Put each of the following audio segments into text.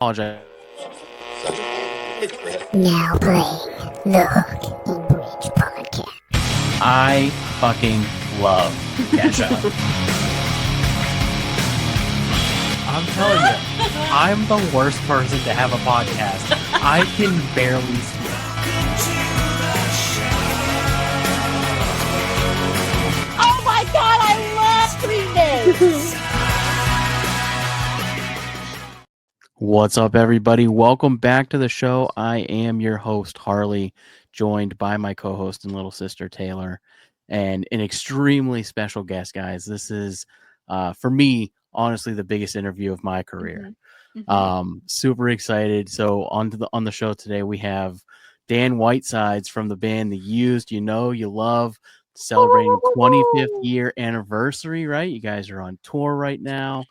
Apologize. Now playing the Hook and Bridge podcast. I fucking love Kesha. I'm telling you, I'm the worst person to have a podcast. I can barely speak. Oh my god, I love this! What's up, everybody? Welcome back to the show. I am your host, Harley, joined by my co-host and little sister, Taylor, and an extremely special guest, guys. This is, for me, honestly, the biggest interview of my career. Super excited. So on the show today, we have Dan Whitesides from the band The Used. You know, you love, celebrating 25th year anniversary, right? You guys are on tour right now.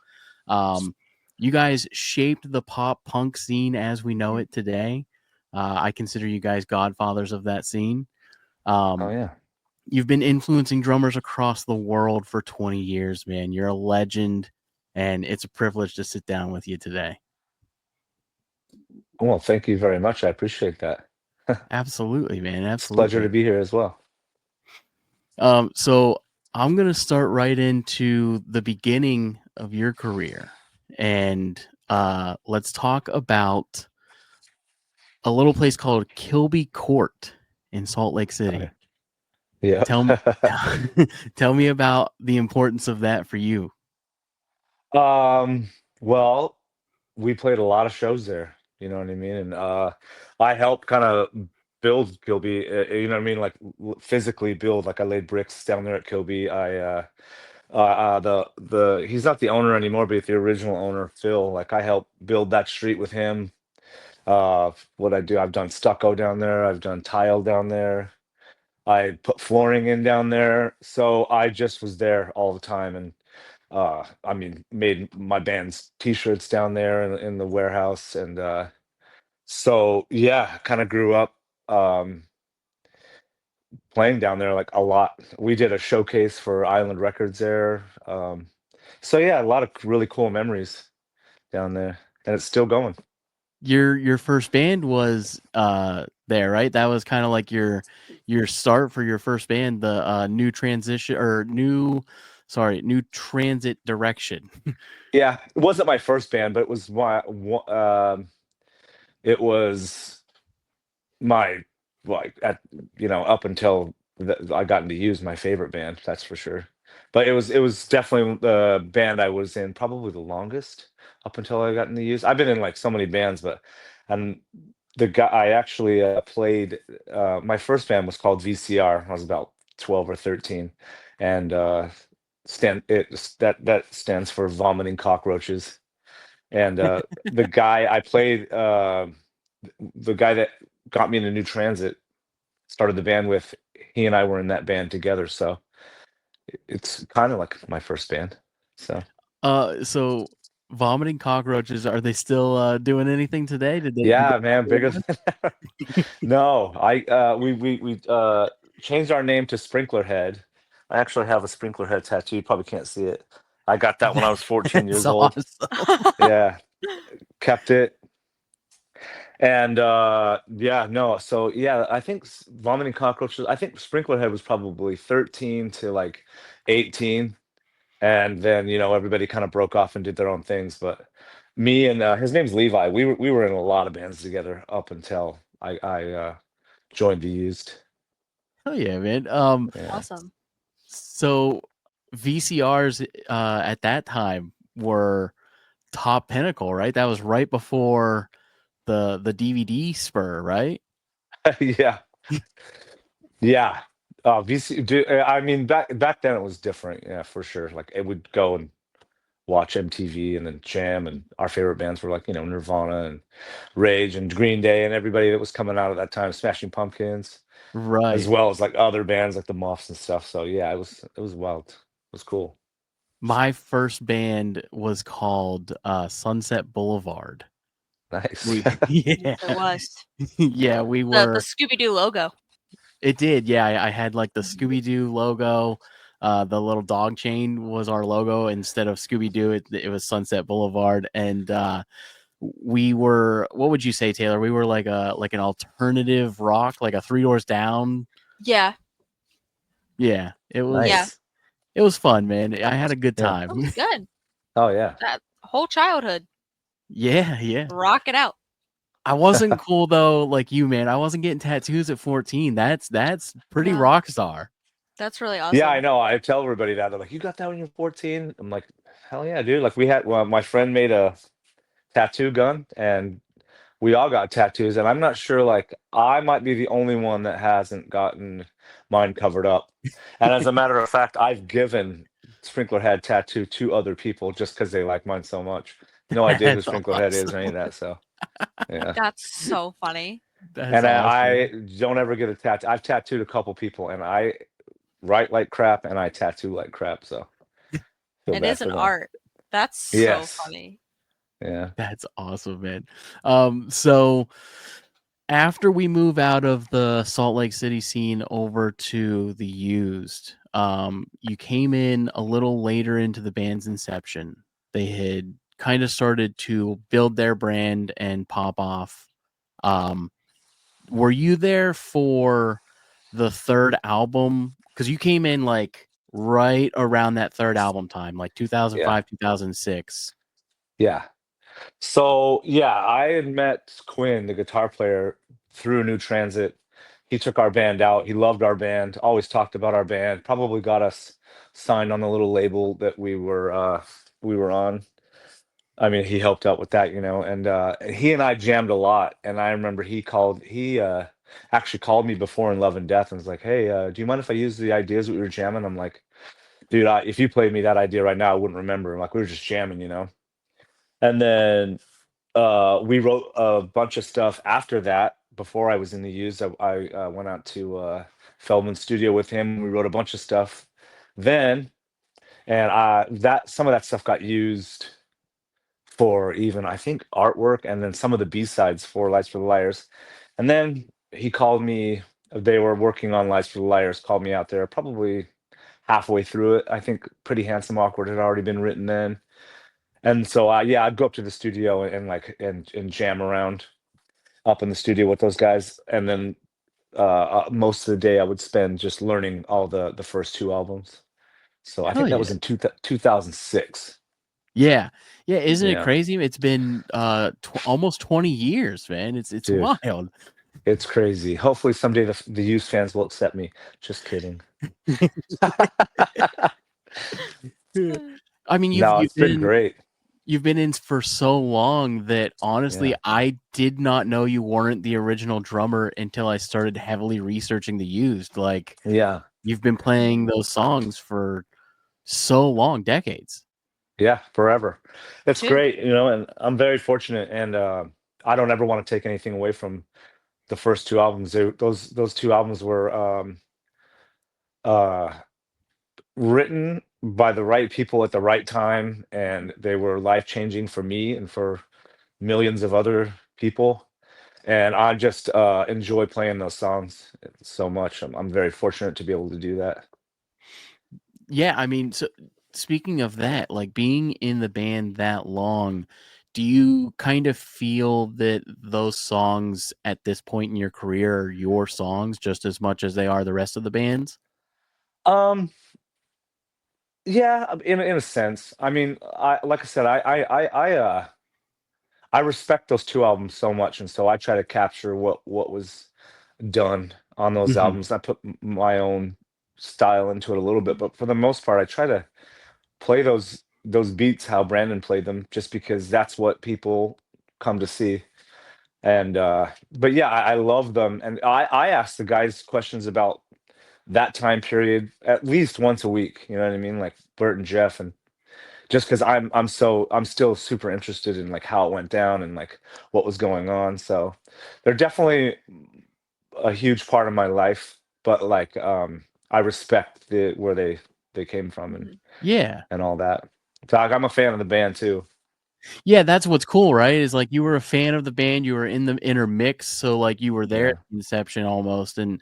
You guys shaped the pop punk scene as we know it today. I consider you guys godfathers of that scene. Oh yeah. You've been influencing drummers across the world for 20 years, man. You're a legend, and it's a privilege to sit down with you today. Well, thank you very much. I appreciate that. Absolutely, man. It's a pleasure Absolutely. to be here as well. So I'm gonna start right into the beginning of your career, and let's talk about a little place called Kilby Court in Salt Lake City. Yeah. Tell me about the importance of that for you. Well, we played a lot of shows there, you know what I mean? And I helped kind of build Kilby, you know what I mean? Like physically build, like I laid bricks down there at Kilby. The he's not the owner anymore, but the original owner, Phil, like I helped build that street with him. What I do, I've done stucco down there, I've done tile down there. I put flooring in down there, so I just was there all the time, and I mean, made my band's t-shirts down there in the warehouse, and so yeah, kind of grew up playing down there like a lot. We did a showcase for Island Records there, so yeah, a lot of really cool memories down there, and it's still going. Your first band was there, right? That was kind of like your start for your first band, the new transit direction. Yeah, it wasn't my first band, but it was it was my like at up until I got into Used, my favorite band, that's for sure. But it was definitely the band I was in probably the longest up until I got into Used. I've been in like so many bands, but and the guy I actually played my first band was called VCR. I was about 12 or 13, and that stands for vomiting cockroaches. And the guy I played, the guy that got me into New Transit, started the band with. He and I were in that band together, so it's kind of like my first band. So So vomiting cockroaches, are they still doing anything today? Did they yeah, man, bigger than ever. No, we changed our name to Sprinkler Head. I actually have a Sprinkler Head tattoo. You probably can't see it. I got that when I was 14 years old. awesome. Yeah, kept it. And yeah, no, so yeah, I think vomiting cockroaches, I think Sprinklerhead was probably 13 to like 18. And then, everybody kind of broke off and did their own things. But me and his name's Levi. We were in a lot of bands together up until I joined the Used. Oh yeah, man. Yeah. Awesome. So VCRs at that time were top pinnacle, right? That was right before the DVD spur, right? Yeah. Yeah. I mean, back then it was different. Yeah, for sure. Like it would go and watch MTV and then jam, and our favorite bands were like, Nirvana and Rage and Green Day and everybody that was coming out at that time, Smashing Pumpkins, as Right. well as like other bands like the Muffs and stuff. So yeah, it was wild. It was cool. My first band was called Sunset Boulevard. Nice. Yeah. It was. Yeah, we The were. Scooby-Doo logo. It did. Yeah, I had like the Scooby-Doo logo. The little dog chain was our logo. Instead of Scooby-Doo, it was Sunset Boulevard. And we were, what would you say, Taylor? We were like an alternative rock, like a Three Doors Down. Yeah. Yeah, it Yeah. was it was fun, man. I had a good Yeah. That was time. good. Oh yeah. That whole childhood. Yeah. Rock it out. I wasn't cool though, like you, man. I wasn't getting tattoos at 14. That's pretty Yeah. rock star. That's really awesome. Yeah, I know. I tell everybody that. They're like, "You got that when you were 14?" I'm like, "Hell yeah, dude!" Like we had, well, my friend made a tattoo gun, and we all got tattoos. And I'm not sure, like, I might be the only one that hasn't gotten mine covered up. And as a matter of fact, I've given Sprinkler Head tattoo to other people just because they like mine so much. No idea who That's Sprinkler Head is or any awesome. of that. So yeah. That's so funny. That's And I awesome. don't ever get a tattoo. I've tattooed a couple people, and I write like crap, and I tattoo like crap. So feel It bad is for an them. art. That's so Yes. funny. Yeah. That's awesome, man. So after we move out of the Salt Lake City scene over to the Used, you came in a little later into the band's inception. They had kind of started to build their brand and pop off. Um, were you there for the third album? Because you came in like right around that third album time, like Yeah. 2005, 2006. Yeah. So yeah, I had met Quinn, the guitar player, through New Transit. He took our band out. He loved our band, always talked about our band, probably got us signed on the little label that we were on. I mean, he helped out with that, and he and I jammed a lot. And I remember he actually called me before in Love and Death and was like, "Hey, do you mind if I use the ideas we were jamming?" I'm like, "Dude, if you played me that idea right now, I wouldn't remember." Like we were just jamming. And then we wrote a bunch of stuff after that. Before I was in the Used, I went out to Feldman's studio with him. We wrote a bunch of stuff then, and that some of that stuff got used for even I think artwork, and then some of the B-sides for Lights for the Liars. And then he called me. They were working on Lights for the Liars. Called me out there probably halfway through it. I think Pretty Handsome Awkward had already been written then. And so, yeah, I'd go up to the studio and like and jam around up in the studio with those guys, and then most of the day I would spend just learning all the first two albums. So I Hell think that was yeah. in 2006. Yeah. Yeah, isn't it Yeah, crazy? It's been almost 20 years, man. It's dude, wild. it's crazy. Hopefully someday the used fans will accept me. Just kidding. I mean, No, it's been great. you've been in for so long that honestly Yeah, I did not know you weren't the original drummer until I started heavily researching the Used. Like yeah, you've been playing those songs for so long, decades. yeah, forever. It's Too. great, and I'm very fortunate, and I don't ever want to take anything away from the first two albums. Those two albums were uh, written by the right people at the right time, and they were life changing for me and for millions of other people. And I just enjoy playing those songs so much. I'm very fortunate to be able to do that. Yeah, I mean, so speaking of that, like being in the band that long, do you kind of feel that those songs at this point in your career are your songs just as much as they are the rest of the band's? Um, yeah, in a sense. I mean, I like I said, I respect those two albums so much, and so I try to capture what was done on those Mhm. albums. I put my own style into it a little bit, but for the most part, I try to play those beats how Brandon played them, just because that's what people come to see. And but yeah, I love them, and I ask the guys questions about that time period at least once a week. You know what I mean? Like Bert and Jeff, and just because I'm still super interested in like how it went down and like what was going on. So they're definitely a huge part of my life, but like I respect where they came from Mhm. Yeah. and all that. So like, I'm a fan of the band too. Yeah, that's what's cool, right? Is like you were a fan of the band, you were in the inner mix, so like you were there at Yeah. inception almost, and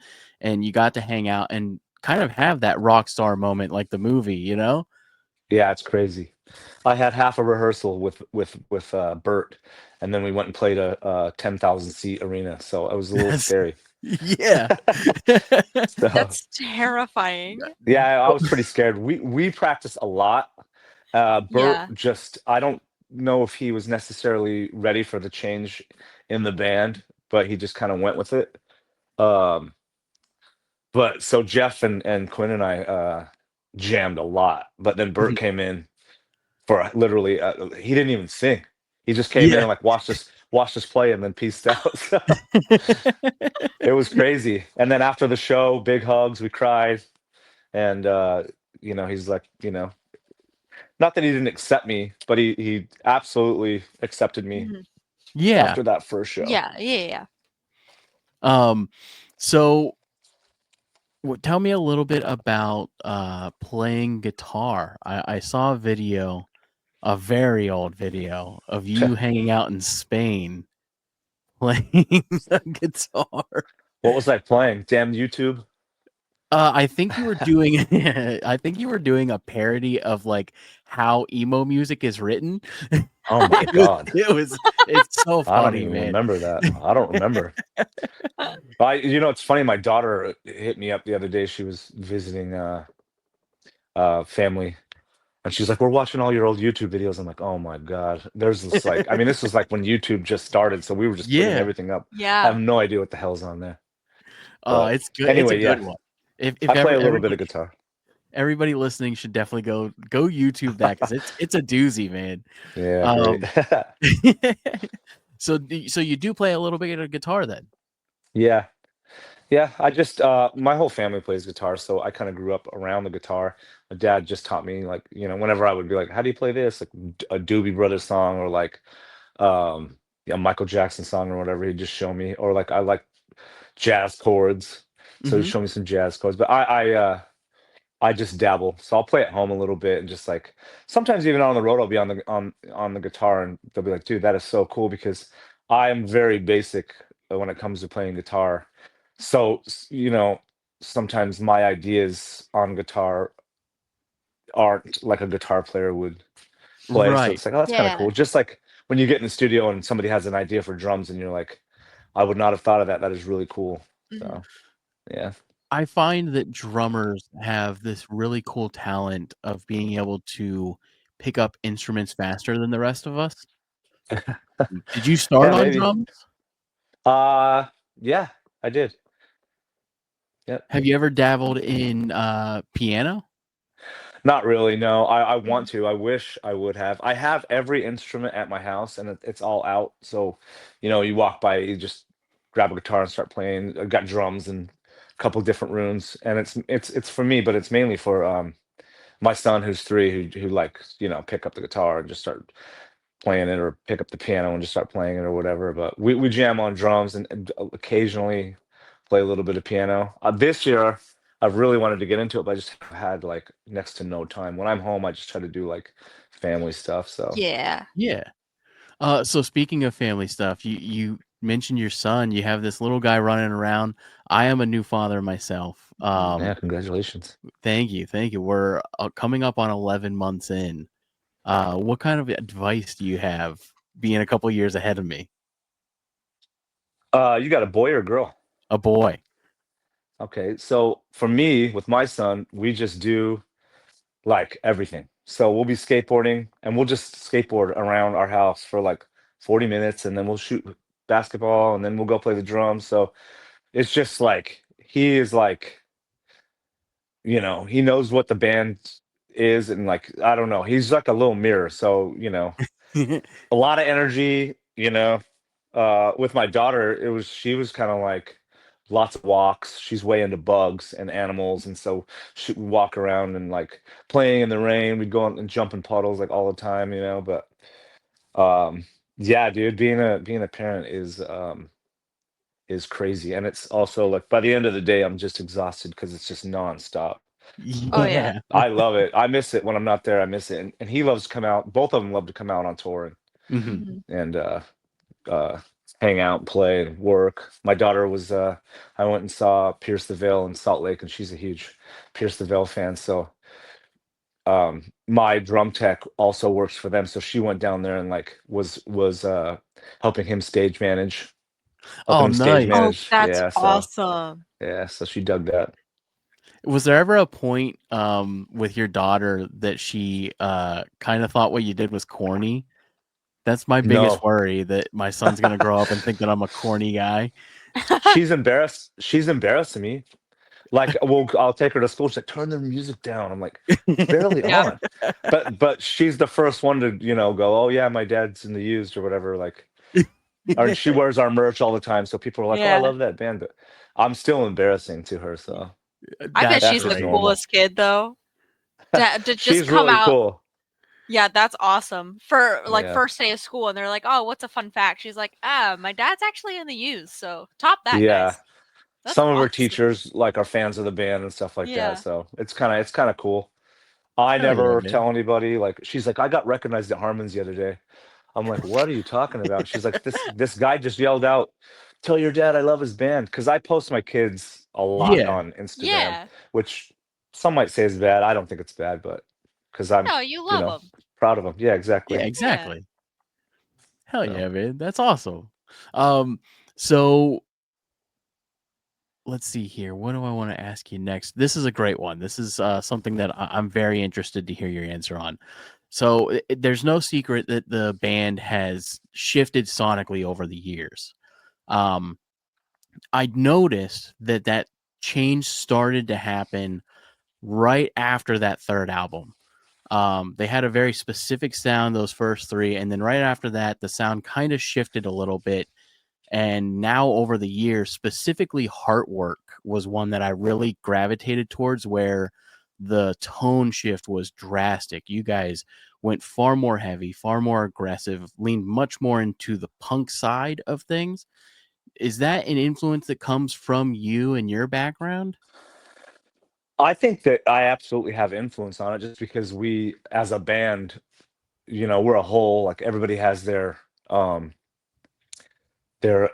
you got to hang out and kind of have that rock star moment like the movie, you know? Yeah, it's crazy. I had half a rehearsal with Bert, and then we went and played a 10,000 seat arena. So it was a little That's scary. yeah. So That's terrifying. yeah, I was pretty scared. We practiced a lot. Bert Yeah. just I don't know if he was necessarily ready for the change in the band, but he just kind of went with it. Um, but so Jeff and Quinn and I jammed a lot. But then Bert came in for literally he didn't even sing. He just came in Yeah. and like watched us play and then peaced out. So it was crazy. And then after the show, big hugs, we cried, and he's like, not that he didn't accept me, but he absolutely accepted me Mhm. Yeah. after that first show. Yeah, yeah, yeah. Um, so tell me a little bit about playing guitar. I saw a video, a very old video of you hanging out in Spain playing the guitar. What was I playing? Damn YouTube. I think you were doing I think you were doing a parody of like how emo music is written. Oh my God. It's so I don't funny, even man. remember that. I don't remember. It's funny. My daughter hit me up the other day. She was visiting family, and she's like, "We're watching all your old YouTube videos." I'm like, "Oh my God." There's this like, I mean, this was like when YouTube just started, so we were just putting Yeah. everything up. I have Yeah. no idea what the hell's on there. Oh, But it's good. It's a anyway, good yeah, one. If I play ever a little bit of guitar. everybody listening should definitely go YouTube that because it's a doozy, man. Yeah, great. Um, so you do play a little bit of guitar then? Yeah. Yeah, I just my whole family plays guitar, so I kind of grew up around the guitar. My dad just taught me, like, whenever I would be like, "How do you play this?" Like a Doobie Brothers song, or like a Michael Jackson song or whatever, he'd just show me. Or like I like jazz chords, so he'd Mhm. show me some jazz chords. But I just dabble. So I'll play at home a little bit, and just like sometimes even on the road I'll be on the guitar, and they'll be like, "Dude, that is so cool," because I'm very basic when it comes to playing guitar. So, sometimes my ideas on guitar aren't like a guitar player would play. So Right. it's like, oh, that's kind of Yeah. cool. Just like when you get in the studio and somebody has an idea for drums and you're like, I would not have thought of that. That is really cool. Mhm. So yeah. I find that drummers have this really cool talent of being able to pick up instruments faster than the rest of us. Did you Yeah, start on maybe. drums? Uh yeah, I did. Yep. Have you ever dabbled in piano? Not really, no. I want Mhm. to. I wish I would have. I have every instrument at my house, and it's all out. So, you walk by, you just grab a guitar and start playing. I've got drums in a couple different rooms, and it's for me, but it's mainly for my son who's 3, who like, pick up the guitar and just start playing it, or pick up the piano and just start playing it or whatever. But we jam on drums, and occasionally play a little bit of piano. This year, I've really wanted to get into it, but I just have had like next to no time. When I'm home, I just try to do like family stuff. So Yeah. Yeah. So speaking of family stuff, you mentioned your son. You have this little guy running around. I am a new father myself. Mhm. yeah, congratulations. Thank you, thank you. We're coming up on 11 months in. What kind of advice do you have being a couple years ahead of me? You got a boy or a girl? A boy. Okay, so for me, with my son, we just do like everything. So we'll be skateboarding, and we'll just skateboard around our house for like 40 minutes, and then we'll shoot basketball, and then we'll go play the drums. So it's just like he is like, he knows what the band is, and like, I don't know, he's like a little mirror. So, a lot of energy, with my daughter, she was kind of like lots of walks. She's way into bugs and animals, and so she would walk around and like playing in the rain. We'd go out and jump in puddles like all the time, but yeah, dude, being a parent is crazy. And it's also like by the end of the day, I'm just exhausted because it's just nonstop. Oh, But yeah. Yeah. I love it. I miss it when I'm not there. I miss it. And he loves to come out. Both of them love to come out on tour, Mhm. Mhm. and uh hang out, play, and work. My daughter was I went and saw Pierce the Veil in Salt Lake, and she's a huge Pierce the Veil fan. So my drum tech also works for them, so she went down there and like was helping him stage manage, helping Oh, him stage nice. Oh, manage. that's Yeah, so awesome. yeah, so she dug that. Was there ever a point with your daughter that she kind of thought what you did was corny? That's my biggest No. worry, that my son's gonna grow up and think that I'm a corny guy. She's embarrassed. She's embarrassing me. Like, I'll take her to school. She's like, turn the music down. I'm like, it's barely Yeah. on. But she's the first one to, go, oh yeah, my dad's in the used or whatever. Like, or she wears our merch all the time. So people are like, oh, I Yeah. love that band. But I'm still embarrassing to her. So I bet That's that's she's the just great. normal. coolest kid though. To just She's come really out. cool. Yeah, that's awesome. For like Yeah. first day of school and they're like, "Oh, what's a fun fact?" She's like, "Ah, my dad's actually in the U's." So, top that, Yeah. guys. That's Some of her awesome. teachers like are fans of the band and stuff like that. Yeah. So it's kind of cool. I Hell yeah, never man. tell anybody. Like, she's like, I got recognized at Harmon's the other day. I'm like, what are you talking about? She's like, this guy just yelled out, tell your dad I love his band. Because I post my kids a lot Yeah. on Instagram, Yeah. which some might say is bad. I don't think it's bad, but because I'm, No, you you love know, them. proud of them. Yeah, Yeah, exactly. Yeah. exactly. Hell So yeah, man. That's awesome. So let's see here. What do I want to ask you next? This is a great one. This is something that I'm very interested to hear your answer on. So there's no secret that the band has shifted sonically over the years. Um, I noticed that change started to happen right after that third album. They had a very specific sound those first three, and then right after that, the sound kind of shifted a little bit. And now over the years, specifically Heartwork was one that I really gravitated towards, where the tone shift was drastic. You guys went far more heavy, far more aggressive, leaned much more into the punk side of things. Is that an influence that comes from you and your background? I think that I absolutely have influence on it just because we, as a band, we're a whole, like everybody has um, their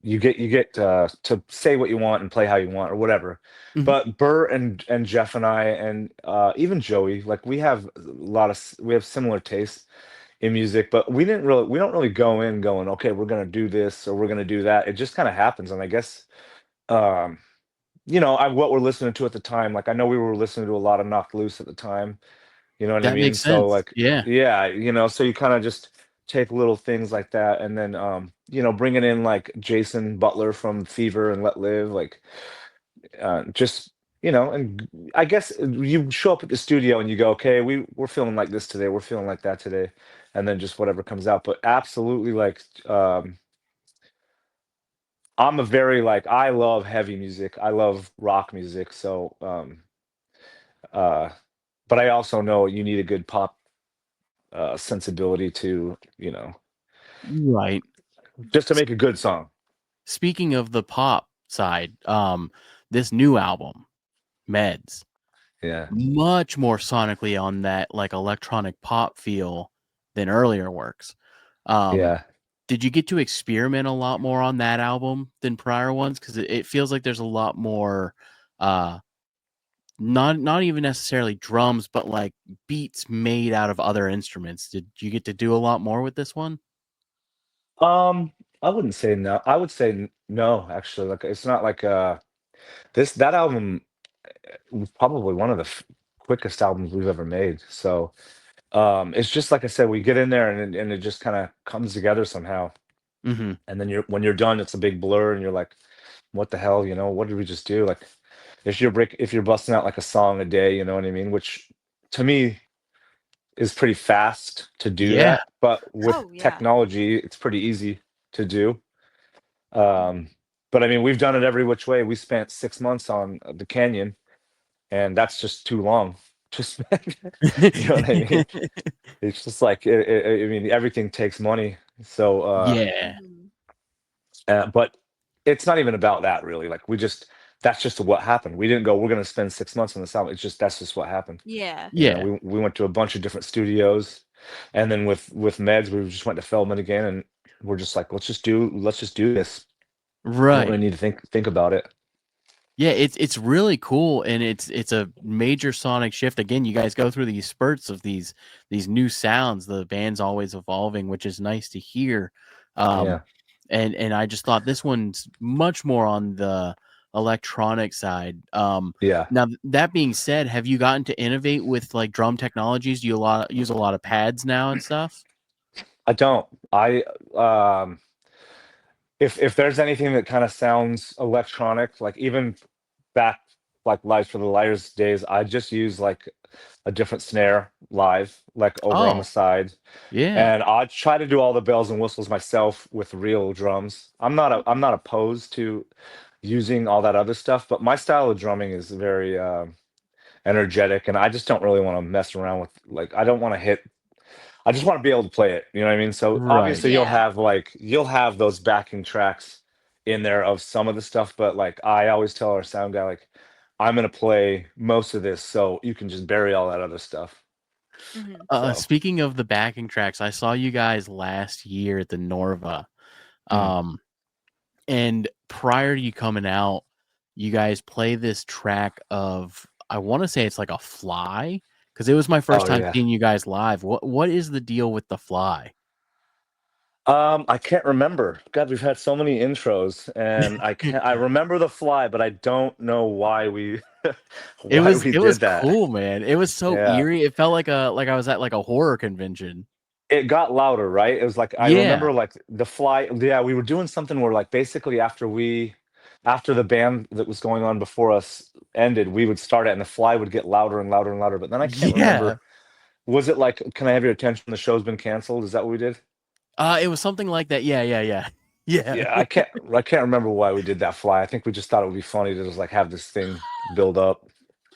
you get to say what you want and play how you want or whatever. Mhm. But Burr and Jeff and I and even Joey, like we have similar tastes in music, but we don't really go in going, okay, we're gonna do this or we're gonna do that. It just kind of happens, and I guess um, what we're listening to at the time. Like, I know we were listening to a lot of Knocked Loose at the time. You know what I That mean? makes So sense. like, Yeah. yeah, so you kind of just take little things like that, and then bringing in like Jason Butler from Fever and Let Live, like just and I guess you show up at the studio and you go, okay, we're feeling like this today, we're feeling like that today, and then just whatever comes out. But absolutely, like, I'm a very like I love heavy music, I love rock music, so uh, but I also know you need a good pop sensibility to, Right. just to make a good song. Speaking of the pop side, this new album, Meds, Yeah. much more sonically on that like electronic pop feel than earlier works. Um, Yeah. did you get to experiment a lot more on that album than prior ones? Because it feels like there's a lot more, uh, not even necessarily drums, but like beats made out of other instruments. Did you get to do a lot more with this one? I wouldn't say no. I would say no, actually. Like, it's not like that album was probably one of the quickest albums we've ever made. So it's just like I said, we get in there and it just kind of comes together somehow. Mm-hmm. And then when you're done, it's a big blur, and you're like, what the hell, what did we just do? Like, if you're busting out like a song a day, you know what I mean? Which to me is pretty fast to do Yeah. that, but with Oh, yeah. technology, it's pretty easy to do. Mhm. Um, but I mean, we've done it every which way. We spent 6 months on the Canyon, and that's just too long. Just, you know what I mean? It's just like, I mean, everything takes money. So, Yeah. Mhm. but it's not even about that really. Like, that's just what happened. We didn't go, we're going to spend 6 months on this album. That's just what happened. Yeah. Yeah. We went to a bunch of different studios, and then with Meds, we just went to Feldman again, and we're just like, let's just do this. We don't Right. really need to think about it. Yeah, it's really cool, and it's a major sonic shift. Again, you guys go through these spurts of these new sounds. The band's always evolving, which is nice to hear. Um, Yeah, and I just thought this one's much more on the electronic side. yeah. Now that being said, have you gotten to innovate with like drum technologies? Do you use a lot of pads now and stuff? I don't. I um if there's anything that kind of sounds electronic, like even back like live for the Liars days, I just use like a different snare live, like over on the Oh, side. yeah. And I try to do all the bells and whistles myself with real drums. I'm not opposed to using all that other stuff, but my style of drumming is very energetic, and I just don't really want to mess around with like I don't want to hit. I just want to be able to play it. You know what I mean? So Right. obviously Yeah. you'll have those backing tracks in there of some of the stuff, but like I always tell our sound guy like I'm gonna play most of this, so you can just bury all that other stuff. Hmm. So. Speaking of the backing tracks, I saw you guys last year at the Norva. Mm. Um, and prior to you coming out, you guys play this track of I want to say it's like a fly because it was my first Oh time yeah. seeing you guys live. What is the deal with the fly? I can't remember. God, we've had so many intros, and I remember the fly, but I don't know why we why we It was did that. cool, man. It was so Yeah. eerie. It felt like I was at like a horror convention. It got louder, right? It was like I Yeah. remember like the fly. Yeah, we were doing something where like basically after the band that was going on before us ended, we would start it and the fly would get louder and louder and louder. But then I can't Yeah. remember. Was it like, can I have your attention? The show's been canceled. Is that what we did? It was something like that. Yeah, yeah, yeah. Yeah. Yeah, I can't remember why we did that fly. I think we just thought it would be funny to just like have this thing build up.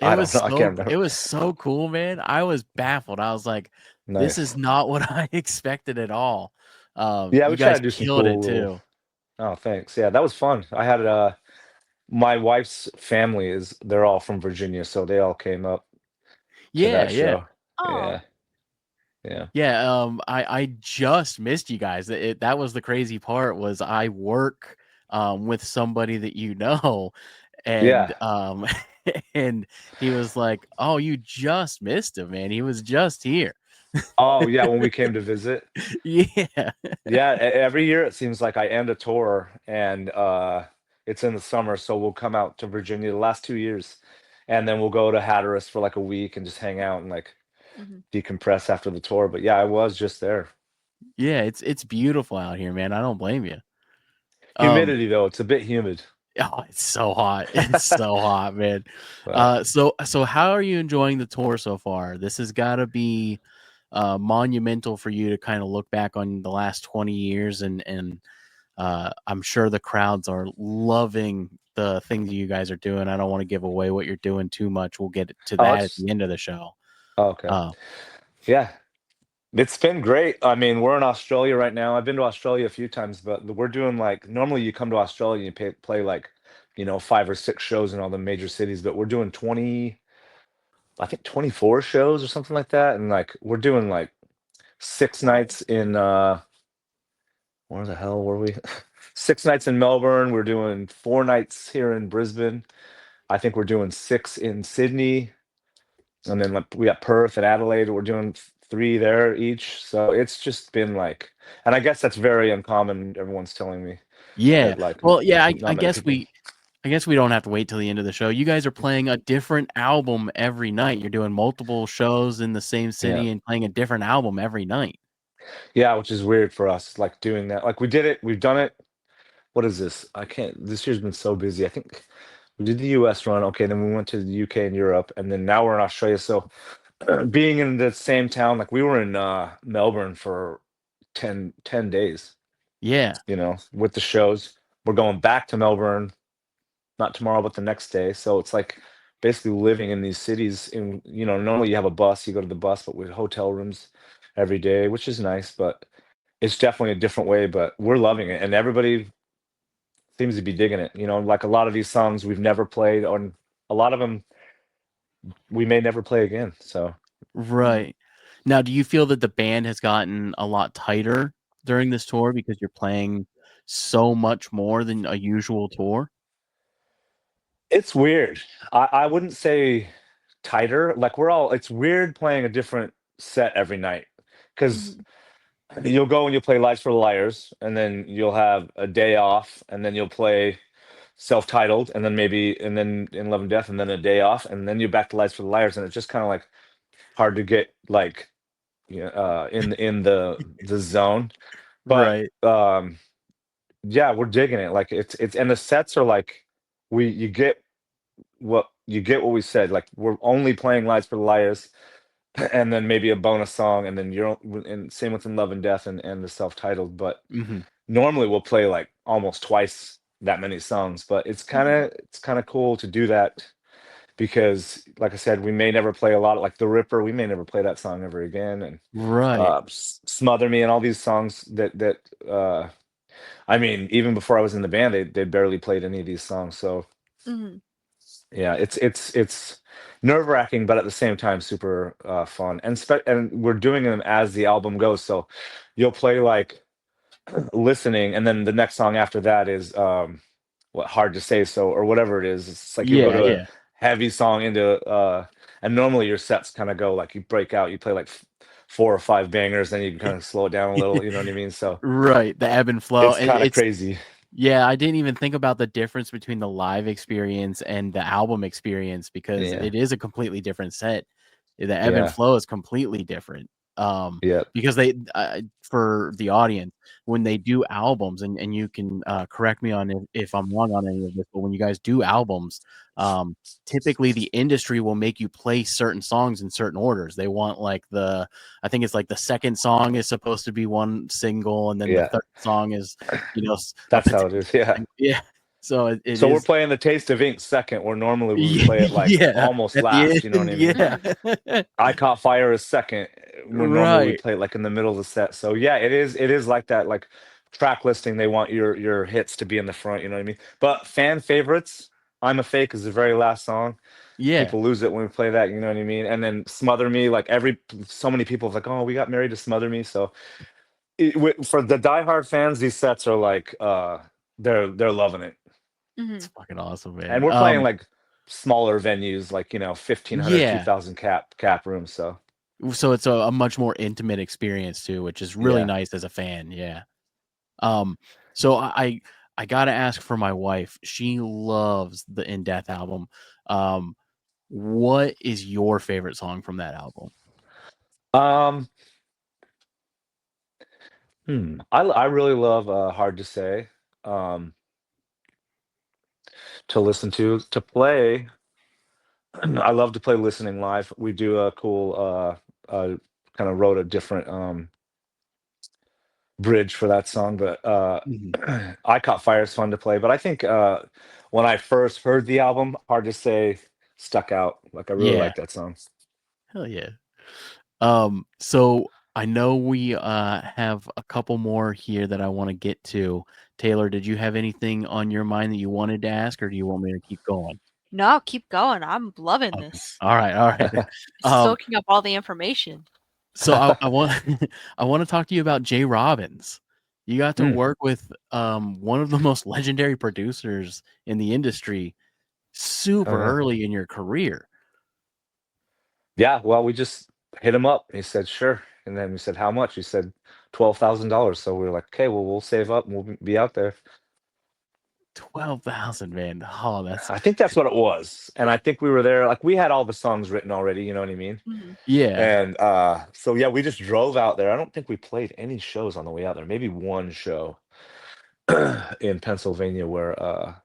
I don't know. I can't remember. It was so cool, man. I was baffled. I was like, this is Nice. not what I expected at all. Yeah, You we try guys to do some killed it cool little. too. Oh, thanks. Yeah, that was fun. I had my wife's family is they're all from Virginia, so they all came up to Yeah, that yeah. show. Oh. Yeah, yeah. Yeah, I just missed you guys. That was the crazy part was I work with somebody that you know and Yeah. and he was like, "Oh, you just missed him, man. He was just here." Oh, yeah, when we came to visit. Yeah. Yeah, every year it seems like I end a tour and it's in the summer, so we'll come out to Virginia the last 2 years and then we'll go to Hatteras for like a week and just hang out and like Hmm. decompress after the tour. But yeah, I was just there. Yeah, it's beautiful out here, man. I don't blame you. Um Humidity though, it's a bit humid. oh, it's so hot. It's so hot, man. But So how are you enjoying the tour so far? This has got to be monumental for you to kind of look back on the last 20 years and I'm sure the crowds are loving the things you guys are doing. I don't want to give away what you're doing too much. We'll get to oh, that at it's the end of the show. oh, okay. Uh, Yeah, it's been great. I mean, we're in Australia right now. I've been to Australia a few times, but we're doing like normally you come to Australia and you play like, 5 or 6 shows in all the major cities, but we're doing 20, I think 24 shows or something like that. And like we're doing like 6 nights in where the hell were we? 6 nights in Melbourne. We're doing 4 nights here in Brisbane. I think we're doing six in Sydney. And then like we got Perth and Adelaide. We're doing three there each. So it's just been like, and I guess that's very uncommon. Everyone's telling me yeah. that like Well, yeah, not many people. I guess we don't have to wait till the end of the show. You guys are playing a different album every night. You're doing multiple shows in the same Yeah. city and playing a different album every night. Yeah, which is weird for us, like doing that. Like we did it, we've done it. What is this? I can't, this year's been so busy. I think we did the US run. Okay, then we went to the UK and Europe, and then now we're in Australia. So being in the same town, like we were in Melbourne for 10 days, Yeah. with the shows. We're going back to Melbourne, not tomorrow, but the next day. So it's like basically living in these cities. Normally you have a bus, you go to the bus, but with hotel rooms every day, which is nice, but it's definitely a different way. But we're loving it, and everybody seems to be digging it. Like a lot of these songs we've never played, on a lot of them we may never play again. So. Hmm. Right. Now, do you feel that the band has gotten a lot tighter during this tour because you're playing so much more than a usual tour? It's weird. I wouldn't say tighter. Like we're all. It's weird playing a different set every night because Mhm. you'll go and you'll play Lights for the Liars, and then you'll have a day off, and then you'll play self-titled, and then maybe and then in Love and Death, and then a day off, and then you're back to Lights for the Liars, and it's just kind of like hard to get like in the zone. But Right. yeah, we're digging it. Like it's and the sets are like we you get what we said. Like we're only playing Lights for the Liars, and then maybe a bonus song, and then and same with In Love and Death and the self-titled. But Hmm. normally we'll play like almost twice that many songs. But Mhm. it's kind of cool to do that because, like I said, we may never play a lot of like The Ripper. We may never play that song ever again, and Right. Smother Me and all these songs I mean, even before I was in the band, they barely played any of these songs. So Mhm. yeah, it's nerve-wracking, but at the same time super fun. And we're doing them as the album goes. So you'll play like listening, and then the next song after that is what Hard to Say So or whatever it is. It's like you'll go Yeah. to a Yeah. heavy song into and normally your sets kind of go like you break out, you play like four or five bangers, then you can kind of slow it down a little, you know what I mean? So Right. The ebb and flow. it's And kind of it's crazy. Yeah, I didn't even think about the difference between the live experience and the album experience because Yeah. it is a completely different set. The ebb and Yeah. flow is completely different. Yeah. Because for the audience, when they do albums, and you can correct me on if I'm wrong on any of this, but when you guys do albums, um, typically the industry will make you play certain songs in certain orders. They want like I think it's like the second song is supposed to be one single, and then the Yeah. third song is a That's how it potential is. Yeah. thing. Yeah. So it So we're is. playing the Taste of Ink second, where normally we would Yeah, play it like yeah, almost at the last, you know what end, I mean? yeah. Mhm. I Caught Fire is second, when normally we Right. play it like in the middle of the set. So yeah, it is like that, like track listing, they want your hits to be in the front, you know what I mean? But fan favorites, I'm a Fake is the very last song. Yeah. People lose it when we play that, you know what I mean? And then Smother Me, like so many people have like, oh, we got married to Smother Me. So for the diehard fans, these sets are like they're loving it. It's Mhm. fucking awesome, And man. we're playing like smaller venues, like 1,500, Yeah. 2,000 cap rooms. So So it's a much more intimate experience too, which is really yeah. nice as a fan, yeah. Um, so I gotta ask for my wife. She loves the In Death album. Um, what is your favorite song from that album? Um, I really love Hard to Say. Um, to listen to play. I love to play listening live. We do a cool kind of wrote a different bridge for that song, but Mhm. I Caught Fire is fun to play. But I think when I first heard the album, Hard to Say stuck out. Like I really Yeah. like that song. Hell yeah. So I know we have a couple more here that I want to get to. Taylor, did you have anything on your mind that you wanted to ask, or do you want me to keep going? No, keep going. I'm loving Okay. this. All right, all right. Um, Soaking up all the information. so I want I want to talk to you about Jay Robbins. You got to Mm, work with one of the most legendary producers in the industry oh super yeah. early in your career. Yeah, well, we just hit him up. He said, "Sure." And then we said, "How much?" He said, $12,000. So we were like, "Okay, well, we'll save up and we'll be out there." 12,000, man. Oh, that's I think that's what it was. And I think we were there, like we had all the songs written already, you know what I mean? Mhm. yeah. And so yeah, we just drove out there. I don't think we played any shows on the way out there. Maybe one show in Pennsylvania where a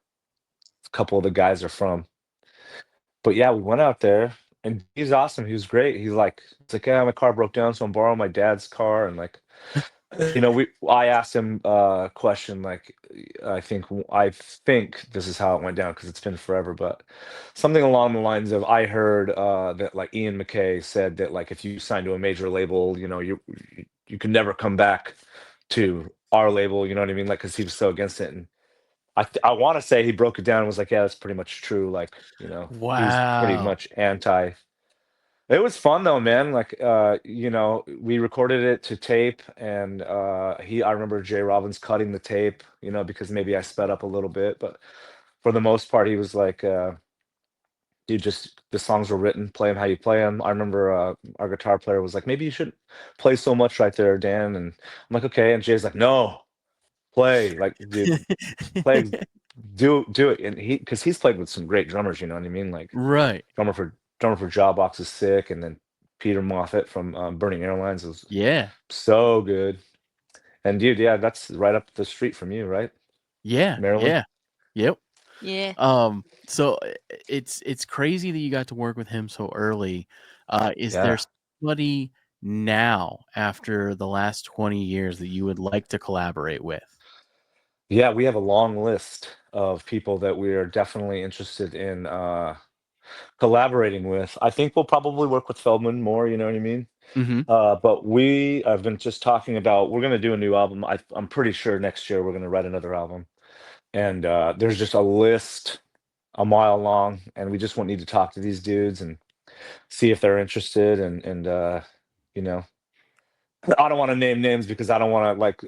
couple of the guys are from. But yeah, we went out there and he's awesome. He was great. It's like, yeah, my car broke down, so I'm borrowing my dad's car. And like, I asked him a question like I think this is how it went down because it's been forever, but something along the lines of I heard that like Ian McKay said that like if you sign to a major label, you can never come back to our label, you know what I mean? Like because he was so against it. And I want to say he broke it down and was like, yeah, that's pretty much true. Like, he was pretty Wow. much anti. It was fun though, man. Like, we recorded it to tape, and I remember Jay Robbins cutting the tape, because maybe I sped up a little bit, but for the most part, he was like, dude, just the songs were written, play them how you play them. I remember our guitar player was like, maybe you shouldn't play so much right there, Dan. And I'm like, okay. And Jay's like, no, play, like, dude, play, do it. And because he's played with some great drummers, you know what I mean? Like Right. drummer for Jawbox is sick, and then Peter Moffat from Burning Airlines was Yeah. so good. And dude, yeah, that's right up the street from you, right? Yeah. Maryland. Yeah. Yep. Yeah. So it's crazy that you got to work with him so early. Is there Yeah. somebody now after the last 20 years that you would like to collaborate with? Yeah, we have a long list of people that we are definitely interested in collaborating with. I think we'll probably work with Feldman more, you know what I mean? Mm-hmm. But I've been just talking about, we're going to do a new album. I'm pretty sure next year we're going to write another album. And there's just a list a mile long, and we just need to talk to these dudes and see if they're interested. And you know, I don't want to name names because I don't want to like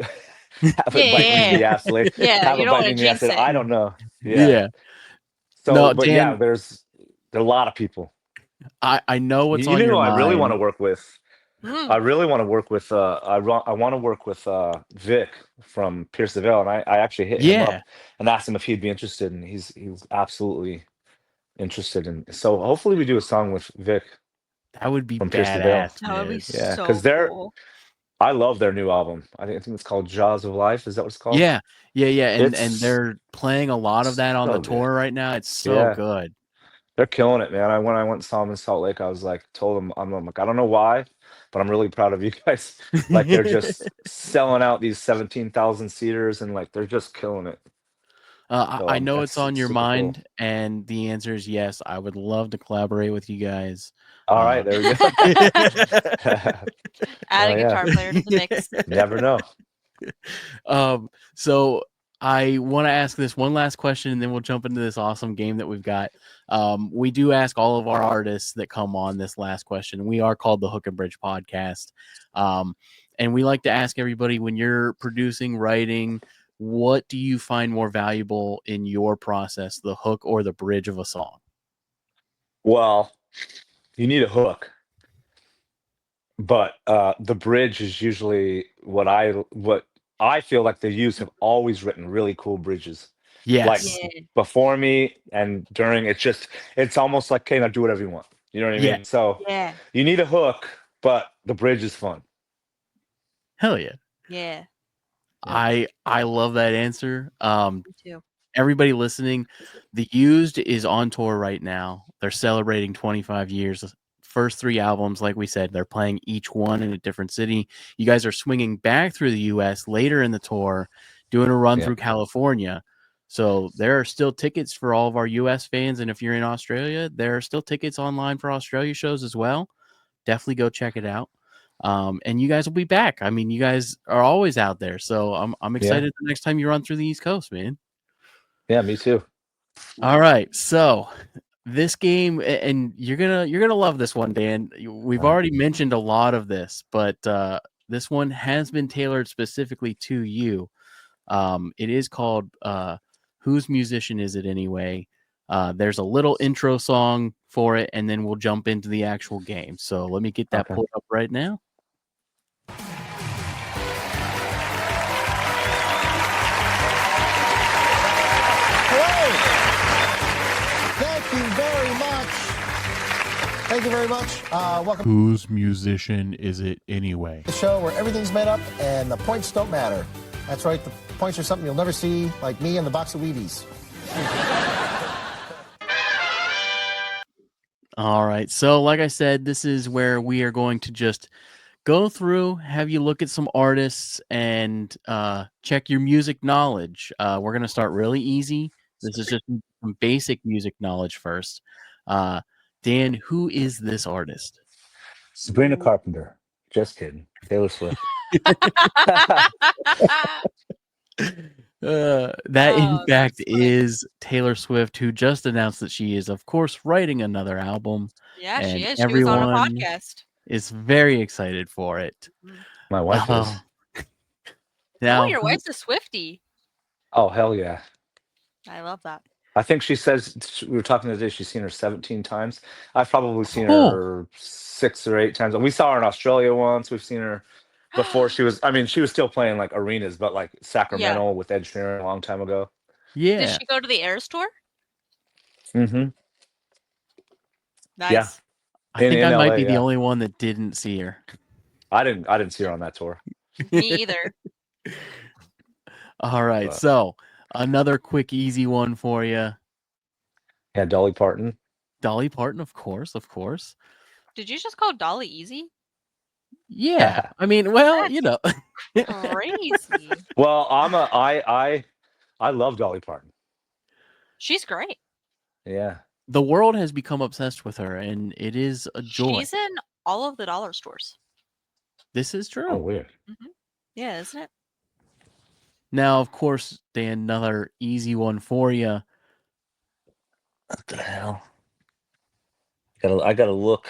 have Yeah, it bite me in yeah, the ass later. yeah. Have You it don't bite want me to in the ass jinx later. it. I don't know. Yeah. Yeah. So, No, but yeah, Dan, there are a lot of people. I know what's You on know your who I really want mind. to work with? Mm. I really want to work with I want to work with Vic from Pierce the Veil, and I actually hit him Yeah, up and asked him if he'd be interested, and he's absolutely interested. And so hopefully we do a song with Vic that would be from Pierce the Veil. badass, That would be man. Yeah, because so cool. I love their new album. I think it's called Jaws of Life. Is that what it's called? Yeah, yeah, and It's they're playing a lot of that on the so good. tour right now. It's so Yeah, good. they're killing it, man. When I went and saw them in Salt Lake, I was like, told them, I'm like, I don't know why, but I'm really proud of you guys. Like they're just selling out these 17,000 seaters, and like they're just killing it. So I know it's that's on your super cool. mind, and the answer is yes. I would love to collaborate with you guys. All right, there we go. Add Oh a yeah, guitar player to the mix. never know. So I want to ask this one last question, and then we'll jump into this awesome game that we've got. We do ask all of our artists that come on this last question. We are called the Hook and Bridge Podcast, and we like to ask everybody, when you're producing, writing, what do you find more valuable in your process, the hook or the bridge of a song? Well, you need a hook, but the bridge is usually what I feel like the Used have always written really cool bridges. Like Yes. Yeah, before me and during, it's almost like, okay, now do whatever you want. You know what I Yeah. mean? So yeah, you need a hook, but the bridge is fun. Hell yeah. yeah. Yeah. I love that answer. Me too. Everybody listening, The Used is on tour right now. They're celebrating 25 years. First three albums, like we said, they're playing each one in a different city. You guys are swinging back through the U.S. later in the tour, doing a run Yeah. through California. So there are still tickets for all of our U.S. fans. And if you're in Australia, there are still tickets online for Australia shows as well. Definitely go check it out. And you guys will be back. I mean, you guys are always out there. So I'm Yeah. excited the next time you run through the East Coast, man. Yeah, me too. All right, so this game, and you're gonna love this one, Dan. We've All right. already mentioned a lot of this, but this one has been tailored specifically to you. It is called "Whose Musician Is It Anyway?" There's a little intro song for it, and then we'll jump into the actual game. So let me get that Okay. pulled up right now. Thank you very much. Thank you very much. Welcome Whose musician is it anyway? to the show where everything's made up and the points don't matter. That's right, the points are something you'll never see, like me and the box of Wheaties. All right. So, like I said, this is where we are going to just go through, have you look at some artists, and check your music knowledge. We're going to start really easy. This is just some basic music knowledge first. Dan, who is this artist? Sabrina Carpenter. Just kidding. Taylor Swift. That in Oh, fact that's funny. is Taylor Swift, who just announced that she is, of course, writing another album, Yeah, and she is. She was on a everyone podcast. is very excited for it. Mm. My wife is. Oh, Oh, now, your wife's a Swiftie. Oh, hell yeah. I love that. I think she says we were talking today. She's seen her 17 times. I've probably seen Oh, her 6 or 8 times. We saw her in Australia once. We've seen her before. She was, I mean, she was still playing like arenas, but like Yeah. Sacramento with Ed Sheeran a long time ago. Did yeah. she go to the Air store? Mm-hmm. Yeah, Nice. I think in I might LA. be the Yeah, only one that didn't see her. I didn't see her on that tour. Me either. All right. But So another quick, easy one for you. yeah, Dolly Parton. Dolly Parton, of course, of course. Did you just call Dolly easy? Yeah. I mean, well, That's you know. crazy. Well, I love Dolly Parton. She's great. Yeah. The world has become obsessed with her, and it is a joy. She's in all of the dollar stores. This is Oh, true. weird. Yeah, isn't it? Now, of course, Dan, another easy one for you. What the hell? I gotta look.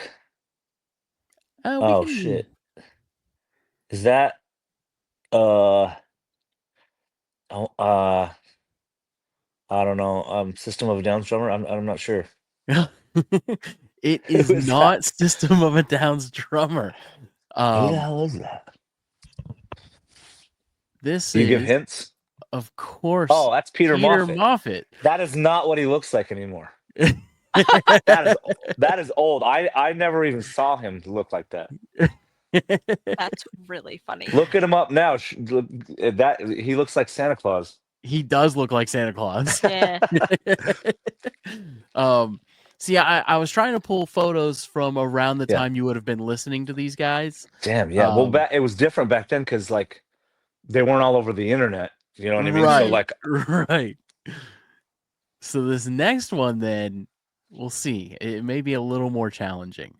We Oh can. shit. Is that uh oh I don't know. System of a Down's drummer? I'm not sure. It Who is is not that? System of a Down's drummer. Who the hell is that? This Do you give is, hints? of course, Oh, that's Peter Peter Moffat. Moffat. That is not what he looks like anymore. That is old. I never even saw him look like that. That's really funny. Look at him up now. That he looks like Santa Claus. He does look like Santa Claus. Yeah. See, I was trying to pull photos from around the Yeah. time you would have been listening to these guys. Damn, yeah. Well, it was different back then because like they weren't all over the internet. You know what I mean? So Right, like, right. So this next one, then we'll see. It may be a little more challenging.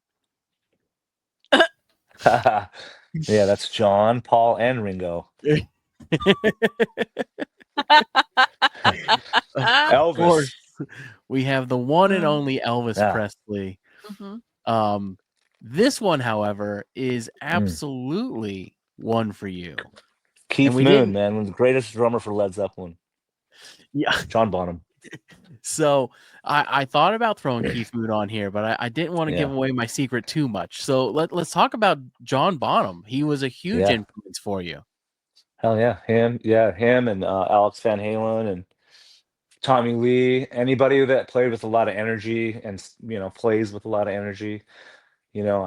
yeah, that's John, Paul, and Ringo. Of Elvis. course, we have the one and only Elvis Yeah. Presley. Mhm. This one, however, is absolutely one for you. Keith we Moon, didn't- man, was the greatest drummer for Led Zeppelin. Yeah. John Bonham. So I thought about throwing Keith Moon on here, but I didn't want to give Yeah. away my secret too much. So let's talk about John Bonham. He was a huge Yeah. influence for you. Hell yeah, him and Alex Van Halen and Tommy Lee. Anybody that played with a lot of energy and plays with a lot of energy. You know,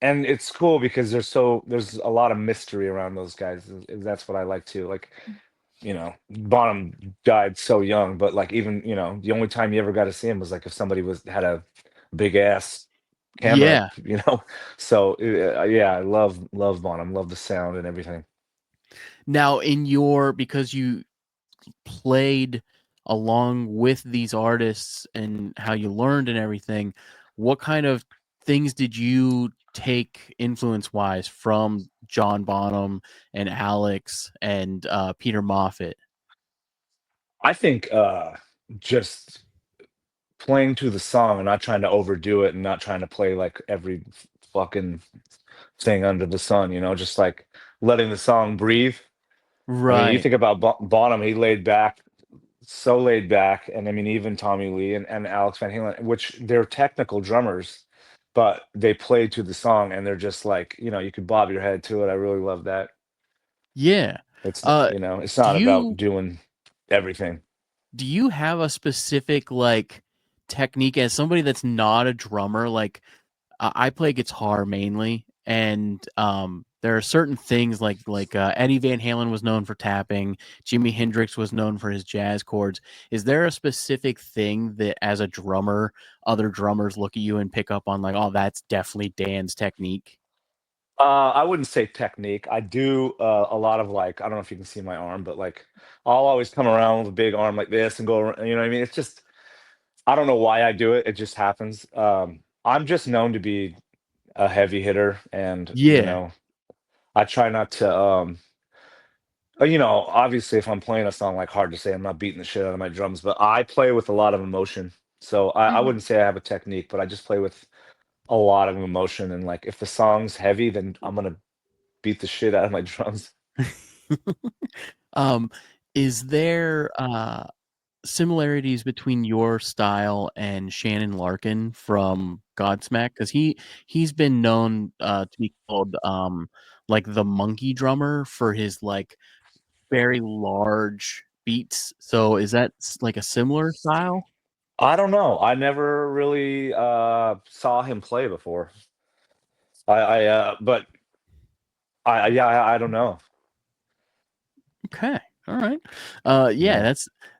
and it's cool because there's a lot of mystery around those guys. That's what I like too. Like, Bonham died so young, but like even the only time you ever got to see him was like if somebody had a big ass camera, Yeah. So yeah, I love Bonham, love the sound and everything. Now, because you played along with these artists and how you learned and everything, what kind of things did you take influence-wise from John Bonham and Alex and Peter Moffat? I think just playing to the song and not trying to overdo it and not trying to play like every fucking thing under the sun, just like letting the song breathe. I mean, you Right. think about Bonham, he so laid back, and I mean, even Tommy Lee and Alex Van Halen, which they're technical drummers, but they play to the song, and they're just like, you could bob your head to it. I really love that. Yeah. It's it's not about doing everything. Do you have a specific technique as somebody that's not a drummer? Like I play guitar mainly, and there are certain things like Eddie Van Halen was known for tapping, Jimi Hendrix was known for his jazz chords. Is there a specific thing that as a drummer, other drummers look at you and pick up on like, oh, that's definitely Dan's technique? I wouldn't say technique. I do a lot of like, I don't know if you can see my arm, but like I'll always come around with a big arm like this and go around, you know what I mean? It's just, I don't know why I do it. It just happens. I'm just known to be a heavy hitter, and Yeah. I try not to obviously if I'm playing a song, like hard to say, I'm not beating the shit out of my drums, but I play with a lot of emotion. So I wouldn't say I have a technique, but I just play with a lot of emotion, and like if the song's heavy, then I'm gonna beat the shit out of my drums. Is there similarities between your style and Shannon Larkin from Godsmack? Because he's been known to be called like the monkey drummer for his like very large beats. So is that like a similar style? I don't know. I never really saw him play before. But yeah, I don't know. Okay. All right. Yeah, Yeah,